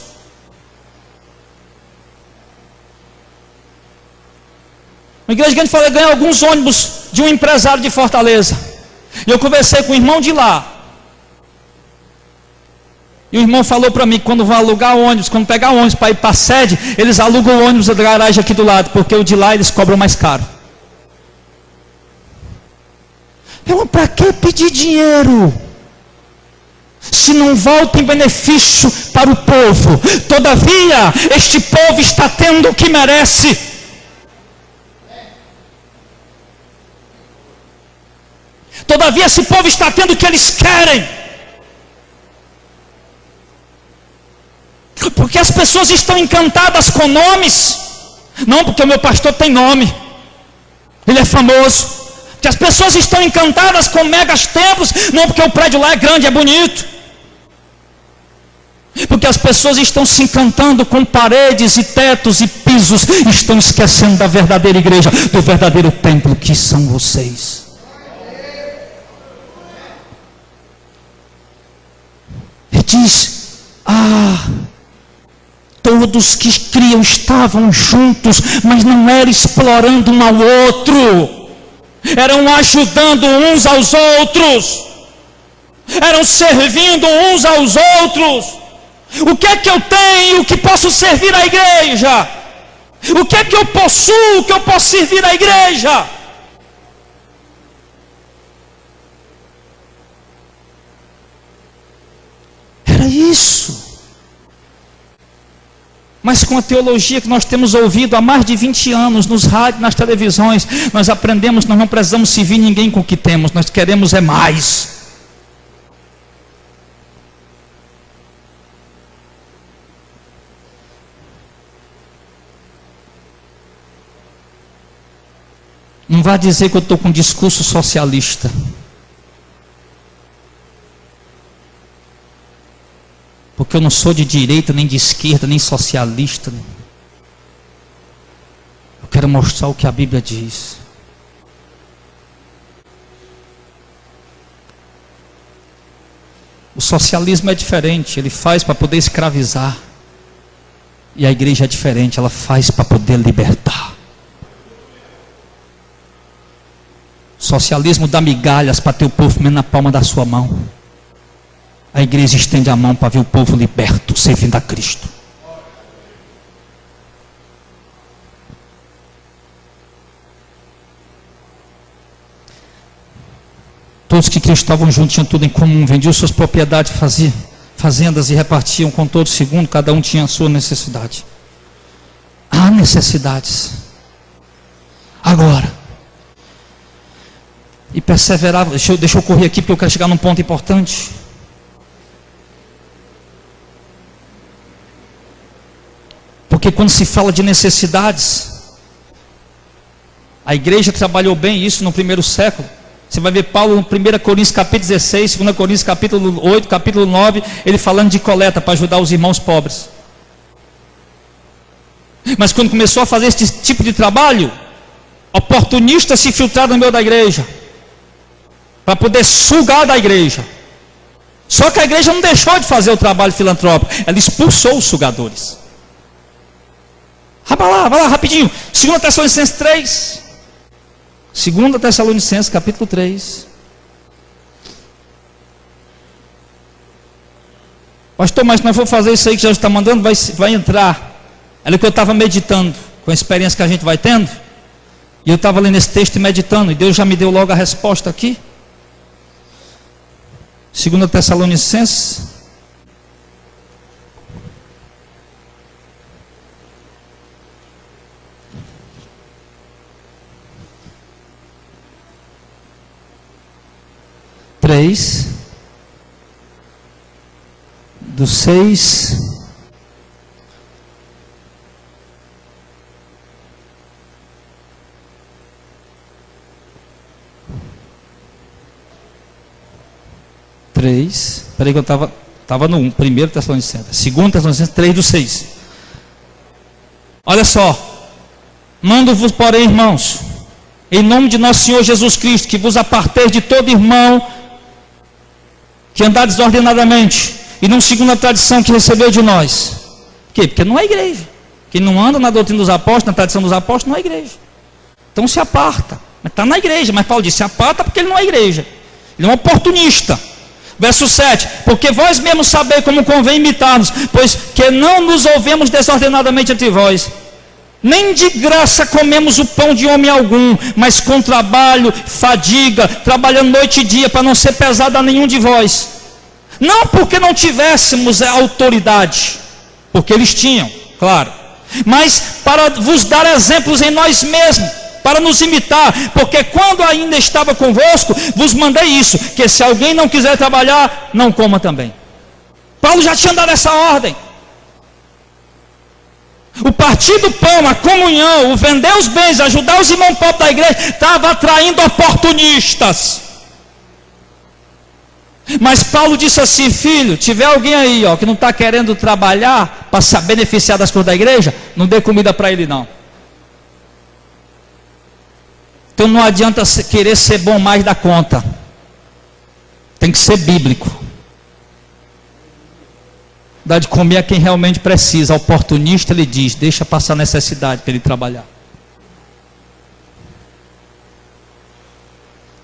Uma igreja grande ganhou alguns ônibus de um empresário de Fortaleza. E eu conversei com o irmão de lá. E o irmão falou para mim que quando vão alugar ônibus, quando pegar ônibus para ir para a sede, eles alugam o ônibus da garagem aqui do lado, porque o de lá eles cobram mais caro. Irmão, para que pedir dinheiro se não volta em benefício para o povo? Todavia, este povo está tendo o que merece. Todavia, esse povo está tendo o que eles querem. Porque as pessoas estão encantadas com nomes. Não porque o meu pastor tem nome, ele é famoso. Porque as pessoas estão encantadas com megas templos. Não porque o prédio lá é grande, é bonito. Porque as pessoas estão se encantando com paredes e tetos e pisos. Estão esquecendo da verdadeira igreja, do verdadeiro templo que são vocês. Ele diz: todos que criam estavam juntos, mas não era explorando um ao outro, eram ajudando uns aos outros, eram servindo uns aos outros. O que é que eu tenho que posso servir a igreja? O que é que eu possuo que eu posso servir a igreja? Era isso. Mas com a teologia que nós temos ouvido há mais de 20 anos, nos rádios, nas televisões, nós aprendemos que nós não precisamos servir ninguém com o que temos, nós queremos é mais. Não vá dizer que eu estou com um discurso socialista. Porque eu não sou de direita, nem de esquerda, nem socialista. Eu quero mostrar o que a Bíblia diz. O socialismo é diferente, ele faz para poder escravizar. E a igreja é diferente, ela faz para poder libertar. O socialismo dá migalhas para ter o povo comendo na palma da sua mão. A igreja estende a mão para ver o povo liberto, servindo a Cristo. Todos que Cristo estavam juntos tinham tudo em comum, vendiam suas propriedades, faziam fazendas e repartiam com todos segundo, cada um tinha a sua necessidade. Há necessidades. Agora, e perseverava, deixa eu correr aqui porque eu quero chegar num ponto importante. Porque quando se fala de necessidades, a igreja trabalhou bem isso no primeiro século. Você vai ver Paulo no 1 Coríntios capítulo 16, 2 Coríntios capítulo 8, capítulo 9, ele falando de coleta para ajudar os irmãos pobres. Mas quando começou a fazer esse tipo de trabalho, oportunistas se infiltraram no meio da igreja, para poder sugar da igreja. Só que a igreja não deixou de fazer o trabalho filantrópico, ela expulsou os sugadores. Vai lá, rapidinho. 2 Tessalonicenses 3. 2 Tessalonicenses capítulo 3. Pastor, mas nós vamos fazer isso aí que Jesus está mandando, vai entrar. Era o que eu estava meditando, com a experiência que a gente vai tendo. E eu estava lendo esse texto e meditando, e Deus já me deu logo a resposta aqui. 2 Tessalonicenses. Do 6 3, peraí que eu estava no 1 Tessalonicenses, 2 Tessalonicenses 3 do 6. Olha só, mando-vos porém, irmãos, em nome de nosso Senhor Jesus Cristo, que vos aparteis de todo irmão que andar desordenadamente, e não segundo a tradição que recebeu de nós. Por quê? Porque não é igreja. Quem não anda na doutrina dos apóstolos, na tradição dos apóstolos, não é igreja. Então se aparta. Mas está na igreja, mas Paulo disse, se aparta porque ele não é igreja. Ele é um oportunista. Verso 7, porque vós mesmos sabeis como convém imitar-nos, pois que não nos ouvemos desordenadamente entre vós. Nem de graça comemos o pão de homem algum, mas com trabalho, fadiga, trabalhando noite e dia, para não ser pesado a nenhum de vós. Não porque não tivéssemos autoridade, porque eles tinham, claro, mas para vos dar exemplos em nós mesmos, para nos imitar, porque quando ainda estava convosco, vos mandei isso, que se alguém não quiser trabalhar, não coma também. Paulo já tinha dado essa ordem. O partir do pão, a comunhão, o vender os bens, ajudar os irmãos pobres da igreja, estava atraindo oportunistas. Mas Paulo disse assim, filho, tiver alguém aí que não está querendo trabalhar para se beneficiar das coisas da igreja, não dê comida para ele não. Então não adianta querer ser bom mais da conta, tem que ser bíblico. Dá de comer a quem realmente precisa. Oportunista, ele diz, deixa passar necessidade para ele trabalhar.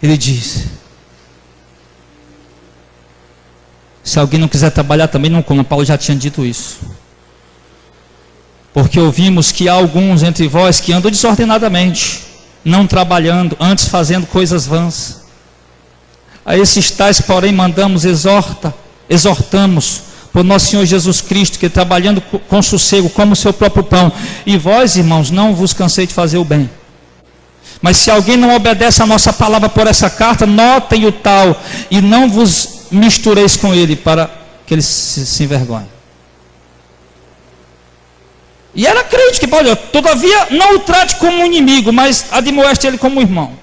Ele diz, se alguém não quiser trabalhar também não coma. Paulo já tinha dito isso. Porque ouvimos que há alguns entre vós que andam desordenadamente, não trabalhando, antes fazendo coisas vãs. A esses tais, porém, exortamos por nosso Senhor Jesus Cristo, que trabalhando com sossego, como o seu próprio pão. E vós, irmãos, não vos cansei de fazer o bem. Mas se alguém não obedece a nossa palavra por essa carta, notem o tal, e não vos mistureis com ele, para que ele se envergonhe. E era crente, que olha, todavia não o trate como um inimigo, mas admoeste ele como um irmão.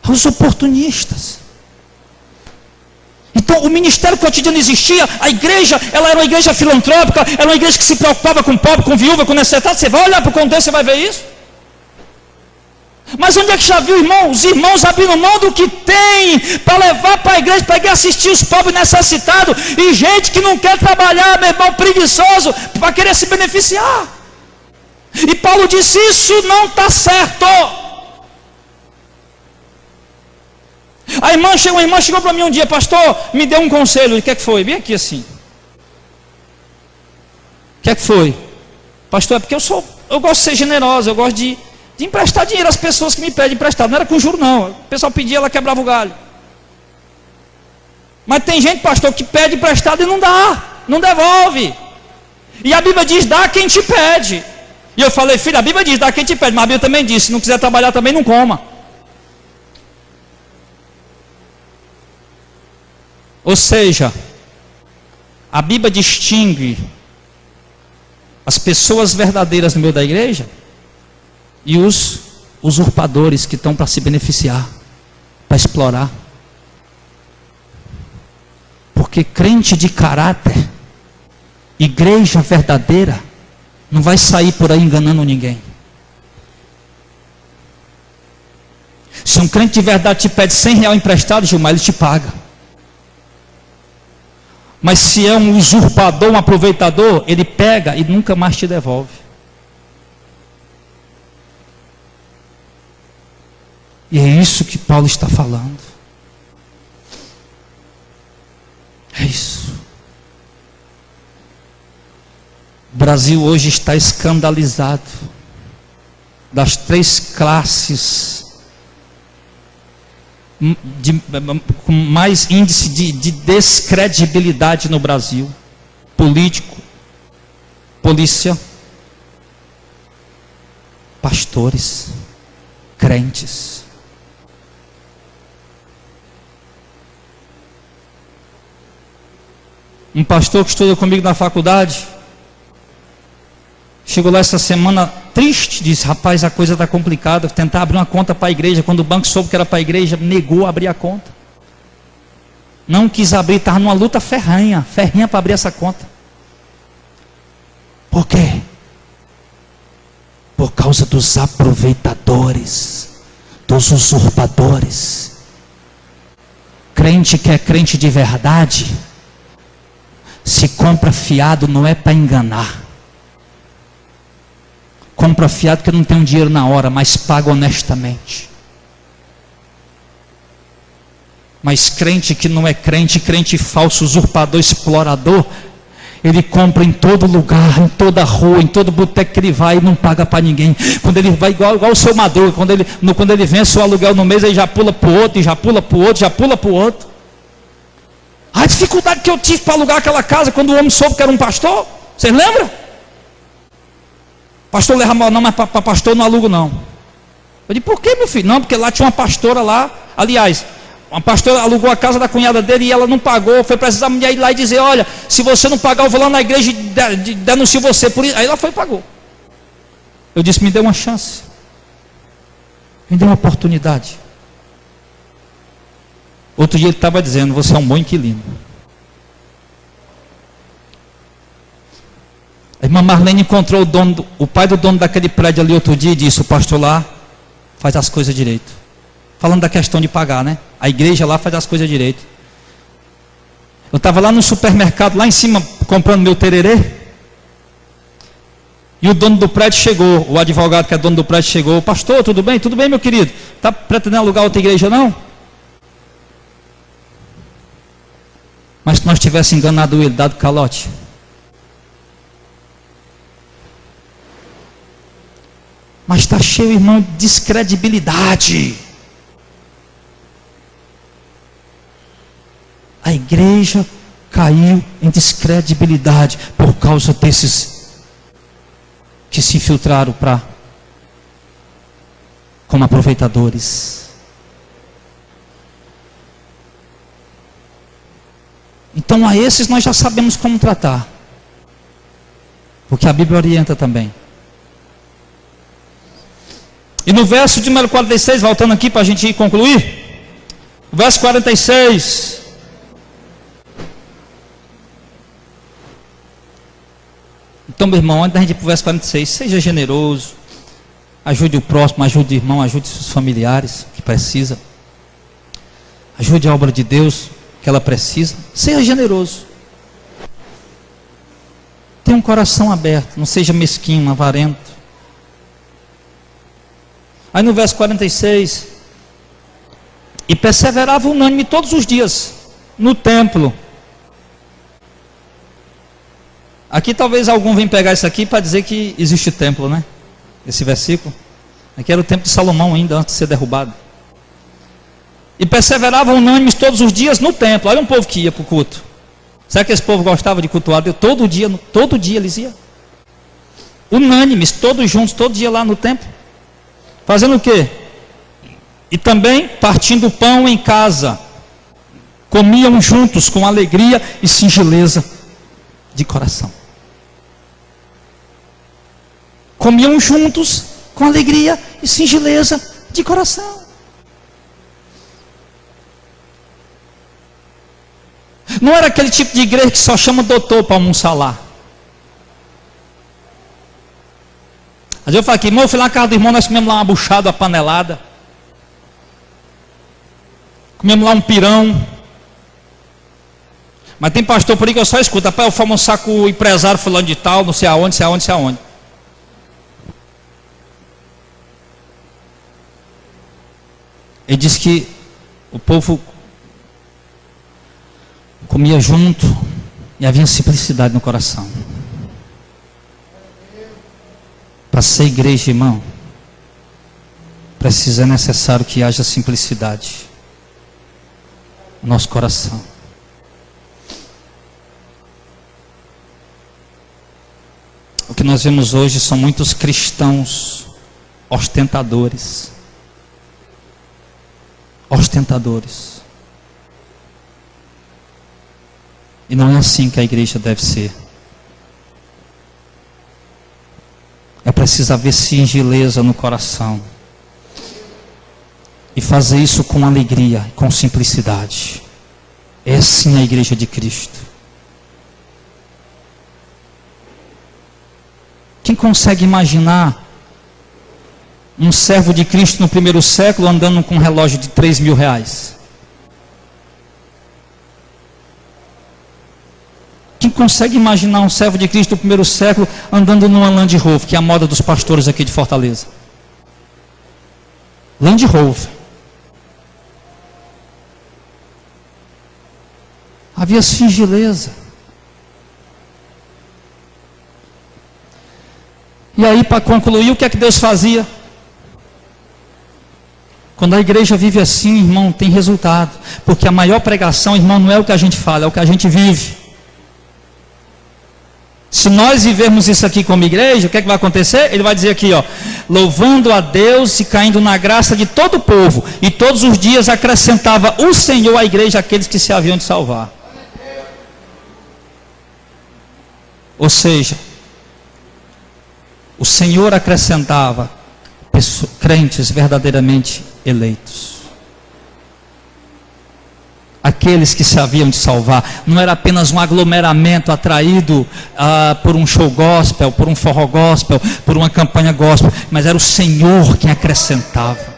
Os oportunistas. Então o ministério cotidiano existia, a igreja, ela era uma igreja filantrópica, era uma igreja que se preocupava com o pobre, com viúva, com necessitado. Você vai olhar para o contexto, você vai ver isso. Mas onde é que já viu, irmão? Os irmãos abrindo mão do que tem para levar para a igreja assistir os pobres necessitados, e gente que não quer trabalhar, meu irmão, preguiçoso, para querer se beneficiar. E Paulo disse: isso não está certo. Uma irmã chegou para mim um dia: pastor, me deu um conselho. O que é que foi? Bem aqui assim. O que é que foi? Pastor, é porque eu gosto de ser generoso, eu gosto de emprestar dinheiro às pessoas que me pedem emprestado. Não era com juro não, o pessoal pedia, ela quebrava o galho. Mas tem gente, pastor, que pede emprestado e não dá, não devolve. E a Bíblia diz: dá quem te pede. E eu falei: filho, a Bíblia diz: dá quem te pede, mas a Bíblia também diz: se não quiser trabalhar também não coma. Ou seja, a Bíblia distingue as pessoas verdadeiras no meio da igreja e os usurpadores que estão para se beneficiar, para explorar. Porque crente de caráter, igreja verdadeira, não vai sair por aí enganando ninguém. Se um crente de verdade te pede R$100 emprestado, Gilmar, ele te paga. Mas se é um usurpador, um aproveitador, ele pega e nunca mais te devolve. E é isso que Paulo está falando. É isso. O Brasil hoje está escandalizado das 3 classes com mais índice de descredibilidade no Brasil: político, polícia, pastores, crentes. Um pastor que estuda comigo na faculdade chegou lá essa semana triste, disse: rapaz, a coisa está complicada, tentar abrir uma conta para a igreja. Quando o banco soube que era para a igreja, negou abrir a conta, não quis abrir, estava numa luta ferrenha para abrir essa conta. Por quê? Por causa dos aproveitadores, dos usurpadores. Crente que é crente de verdade se compra fiado, não é para enganar. Compra fiado que não tem um dinheiro na hora, mas paga honestamente. Mas crente que não é crente, crente falso, usurpador, explorador, ele compra em todo lugar, em toda rua, em todo boteco que ele vai, e não paga para ninguém. Quando ele vai, igual o seu Madruga, quando ele vence o aluguel no mês, ele já pula para o outro, e já pula para o outro, já pula para o outro. A dificuldade que eu tive para alugar aquela casa, quando o homem soube que era um pastor, vocês lembram? Pastor leva mal, não, mas para pastor eu não alugo não. Eu disse: por que, meu filho? Não, porque lá tinha uma pastora lá, aliás, uma pastora alugou a casa da cunhada dele e ela não pagou. Foi precisar a mulher ir lá e dizer: olha, se você não pagar, eu vou lá na igreja e denuncio você por isso. Aí ela foi e pagou. Eu disse: me dê uma chance, me dê uma oportunidade. Outro dia ele estava dizendo: você é um bom inquilino. A irmã Marlene encontrou o pai do dono daquele prédio ali outro dia e disse: o pastor lá faz as coisas direito. Falando da questão de pagar, né? A igreja lá faz as coisas direito. Eu estava lá no supermercado, lá em cima, comprando meu tererê. E o dono do prédio chegou, o advogado que é dono do prédio chegou: pastor, tudo bem? Tudo bem, meu querido? Está pretendendo alugar outra igreja, não? Mas se nós tivéssemos enganado ele, dado calote. Mas está cheio, irmão, de descredibilidade. A igreja caiu em descredibilidade por causa desses que se infiltraram como aproveitadores. Então a esses nós já sabemos como tratar, porque a Bíblia orienta também. E no verso de número 46, voltando aqui para a gente concluir, o verso 46. Então, meu irmão, antes da gente ir para o verso 46, seja generoso, Ajude o próximo, ajude o irmão, ajude seus familiares que precisam. Ajude a obra de Deus que ela precisa. Seja generoso. Tenha um coração aberto, não seja mesquinho, avarento. Aí no verso 46, e perseverava unânime todos os dias no templo. Aqui talvez algum venha pegar isso aqui para dizer que existe templo, né? Esse versículo. Aqui era o templo de Salomão ainda, antes de ser derrubado. E perseveravam unânimes todos os dias no templo. Olha um povo que ia para o culto. Será que esse povo gostava de cultuar Deus? Todo dia eles iam. Unânimes, todos juntos, todo dia lá no templo. Fazendo o quê? E também partindo o pão em casa. Comiam juntos com alegria e singeleza de coração. Comiam juntos com alegria e singeleza de coração. Não era aquele tipo de igreja que só chama doutor para almoçar lá. Às vezes eu falo aqui, irmão, eu fui lá na casa do irmão, nós comemos lá uma buchada, uma panelada. Comemos lá um pirão. Mas tem pastor por aí que eu só escuto, rapaz, eu fui almoçar com o empresário fulano de tal, não sei aonde, sei aonde, sei aonde. Ele disse que o povo comia junto e havia simplicidade no coração. Para ser igreja, irmão, é necessário que haja simplicidade no nosso coração. O que nós vemos hoje são muitos cristãos ostentadores. Ostentadores. E não é assim que a igreja deve ser. É preciso haver singeleza no coração. E fazer isso com alegria, com simplicidade. É assim a igreja de Cristo. Quem consegue imaginar um servo de Cristo no primeiro século andando com um relógio de 3.000 reais? Quem consegue imaginar um servo de Cristo do primeiro século andando numa Land Rover, que é a moda dos pastores aqui de Fortaleza? Land Rover. Havia singeleza. E aí, para concluir, o que é que Deus fazia? Quando a igreja vive assim, irmão, tem resultado. Porque a maior pregação, irmão, não é o que a gente fala, é o que a gente vive. Se nós vivermos isso aqui como igreja, o que é que vai acontecer? Ele vai dizer aqui, ó, louvando a Deus e caindo na graça de todo o povo, e todos os dias acrescentava o Senhor à igreja aqueles que se haviam de salvar. Ou seja, o Senhor acrescentava crentes verdadeiramente eleitos. Aqueles que se haviam de salvar. Não era apenas um aglomeramento atraído por um show gospel, por um forró gospel, por uma campanha gospel, mas era o Senhor quem acrescentava.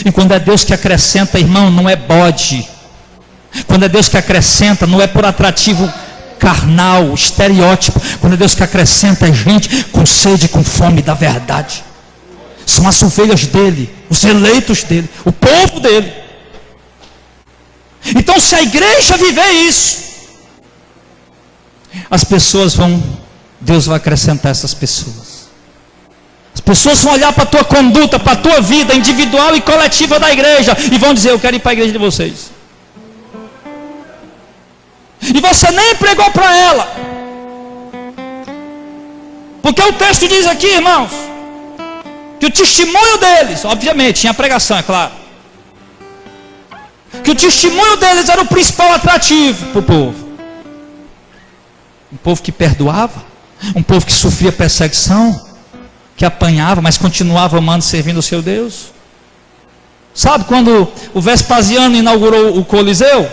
E quando é Deus que acrescenta, irmão, não é bode. Quando é Deus que acrescenta, não é por atrativo carnal, estereótipo. Quando é Deus que acrescenta, é gente com sede, com fome da verdade. São as ovelhas dele, os eleitos dele, o povo dele. Então, se a igreja viver isso, as pessoas Deus vai acrescentar essas pessoas. As pessoas vão olhar para a tua conduta, para a tua vida individual e coletiva da igreja, e vão dizer, eu quero ir para a igreja de vocês. E você nem pregou para ela. Porque o texto diz aqui, irmãos, que o testemunho deles, obviamente, tinha pregação, é claro, que o testemunho deles era o principal atrativo para o povo. Um povo que perdoava, um povo que sofria perseguição, que apanhava, mas continuava amando e servindo o seu Deus. Sabe quando o Vespasiano inaugurou o Coliseu?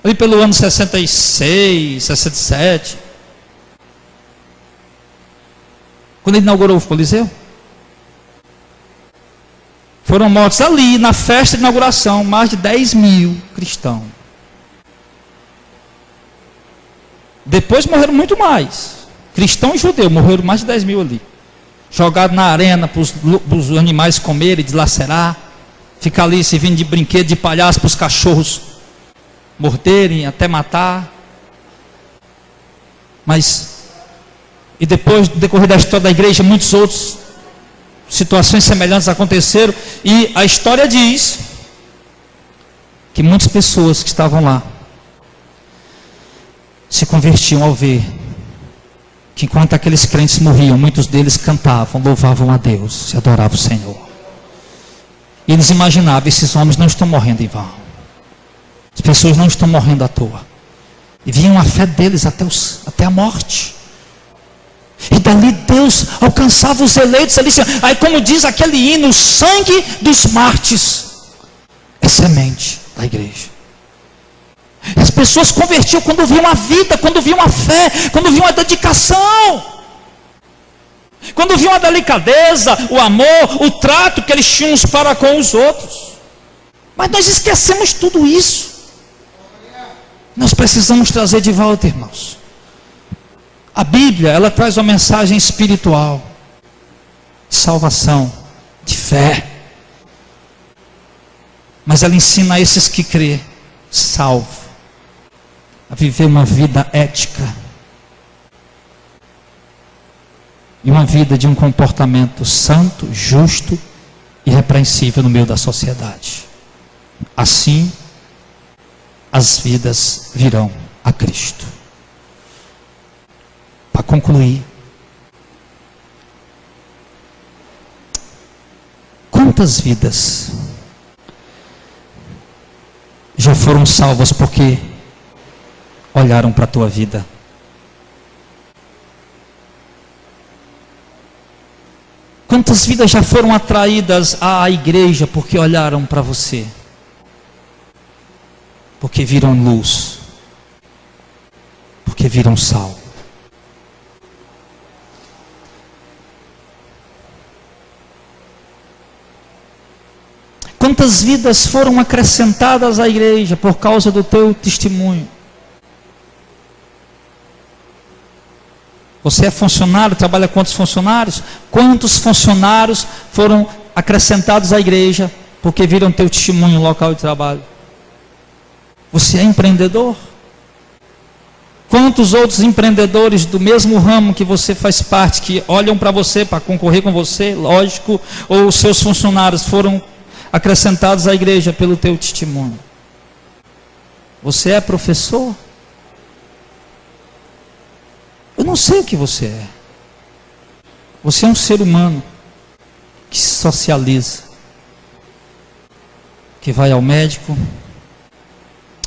Ali pelo ano 66, 67. quando ele inaugurou o Coliseu? Foram mortos ali, na festa de inauguração, mais de 10 mil cristãos. Depois morreram muito mais. Cristão e judeu, morreram mais de 10 mil ali. Jogados na arena para os animais comerem, dilacerar. Ficar ali servindo de brinquedo, de palhaço para os cachorros morderem, até matar. Mas, e depois, no decorrer da história da igreja, muitas outras situações semelhantes aconteceram. E a história diz que muitas pessoas que estavam lá se convertiam ao ver que enquanto aqueles crentes morriam, muitos deles cantavam, louvavam a Deus e adoravam o Senhor. E eles imaginavam, esses homens não estão morrendo em vão. As pessoas não estão morrendo à toa. E viam a fé deles até a morte. E dali Deus alcançava os eleitos ali. Aí como diz aquele hino, o sangue dos mártires é semente da igreja. As pessoas convertiam quando viam a vida, quando viam a fé, quando viam a dedicação, quando viam a delicadeza, o amor, o trato que eles tinham uns para com os outros. Mas nós esquecemos tudo isso. Nós precisamos trazer de volta, irmãos. A Bíblia, ela traz uma mensagem espiritual, de salvação, de fé. Mas ela ensina a esses que crê, salvo, a viver uma vida ética e uma vida de um comportamento santo, justo e irrepreensível no meio da sociedade. Assim, as vidas virão a Cristo. Para concluir, quantas vidas já foram salvas porque olharam para a tua vida? Quantas vidas já foram atraídas à igreja porque olharam para você? Porque viram luz, porque viram sal. Quantas vidas foram acrescentadas à igreja por causa do teu testemunho? Você é funcionário, trabalha com quantos funcionários? Quantos funcionários foram acrescentados à igreja porque viram teu testemunho no local de trabalho? Você é empreendedor? Quantos outros empreendedores do mesmo ramo que você faz parte, que olham para você para concorrer com você, lógico, ou os seus funcionários foram acrescentados à igreja pelo teu testemunho? Você é professor? Eu não sei o que você é. Você é um ser humano que se socializa, que vai ao médico,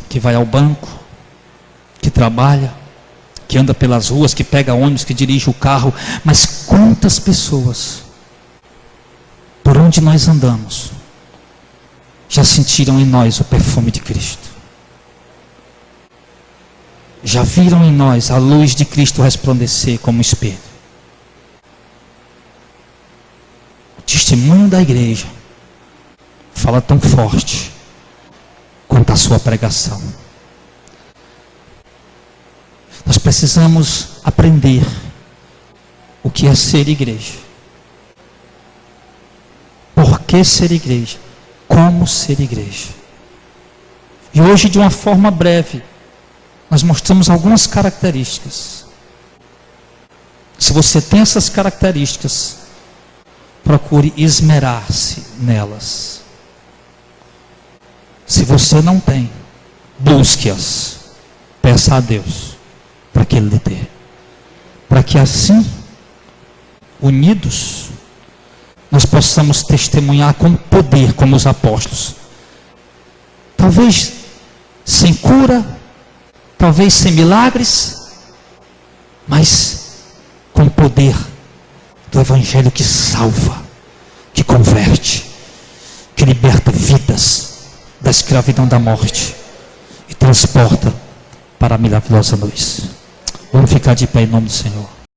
que vai ao banco, que trabalha, que anda pelas ruas, que pega ônibus, que dirige o carro. Mas quantas pessoas, por onde nós andamos, já sentiram em nós o perfume de Cristo? Já viram em nós a luz de Cristo resplandecer como espelho? O testemunho da igreja fala tão forte quanto a sua pregação. Nós precisamos aprender o que é ser igreja. Por que ser igreja? Como ser igreja? E hoje, de uma forma breve, nós mostramos algumas características. Se você tem essas características, procure esmerar-se nelas. Se você não tem, busque-as. Peça a Deus para que Ele lhe dê. Para que assim, unidos, nós possamos testemunhar com poder, como os apóstolos. Talvez sem cura, talvez sem milagres, mas com o poder do Evangelho que salva, que converte, que liberta vidas da escravidão da morte e transporta para a maravilhosa luz. Vamos ficar de pé em nome do Senhor.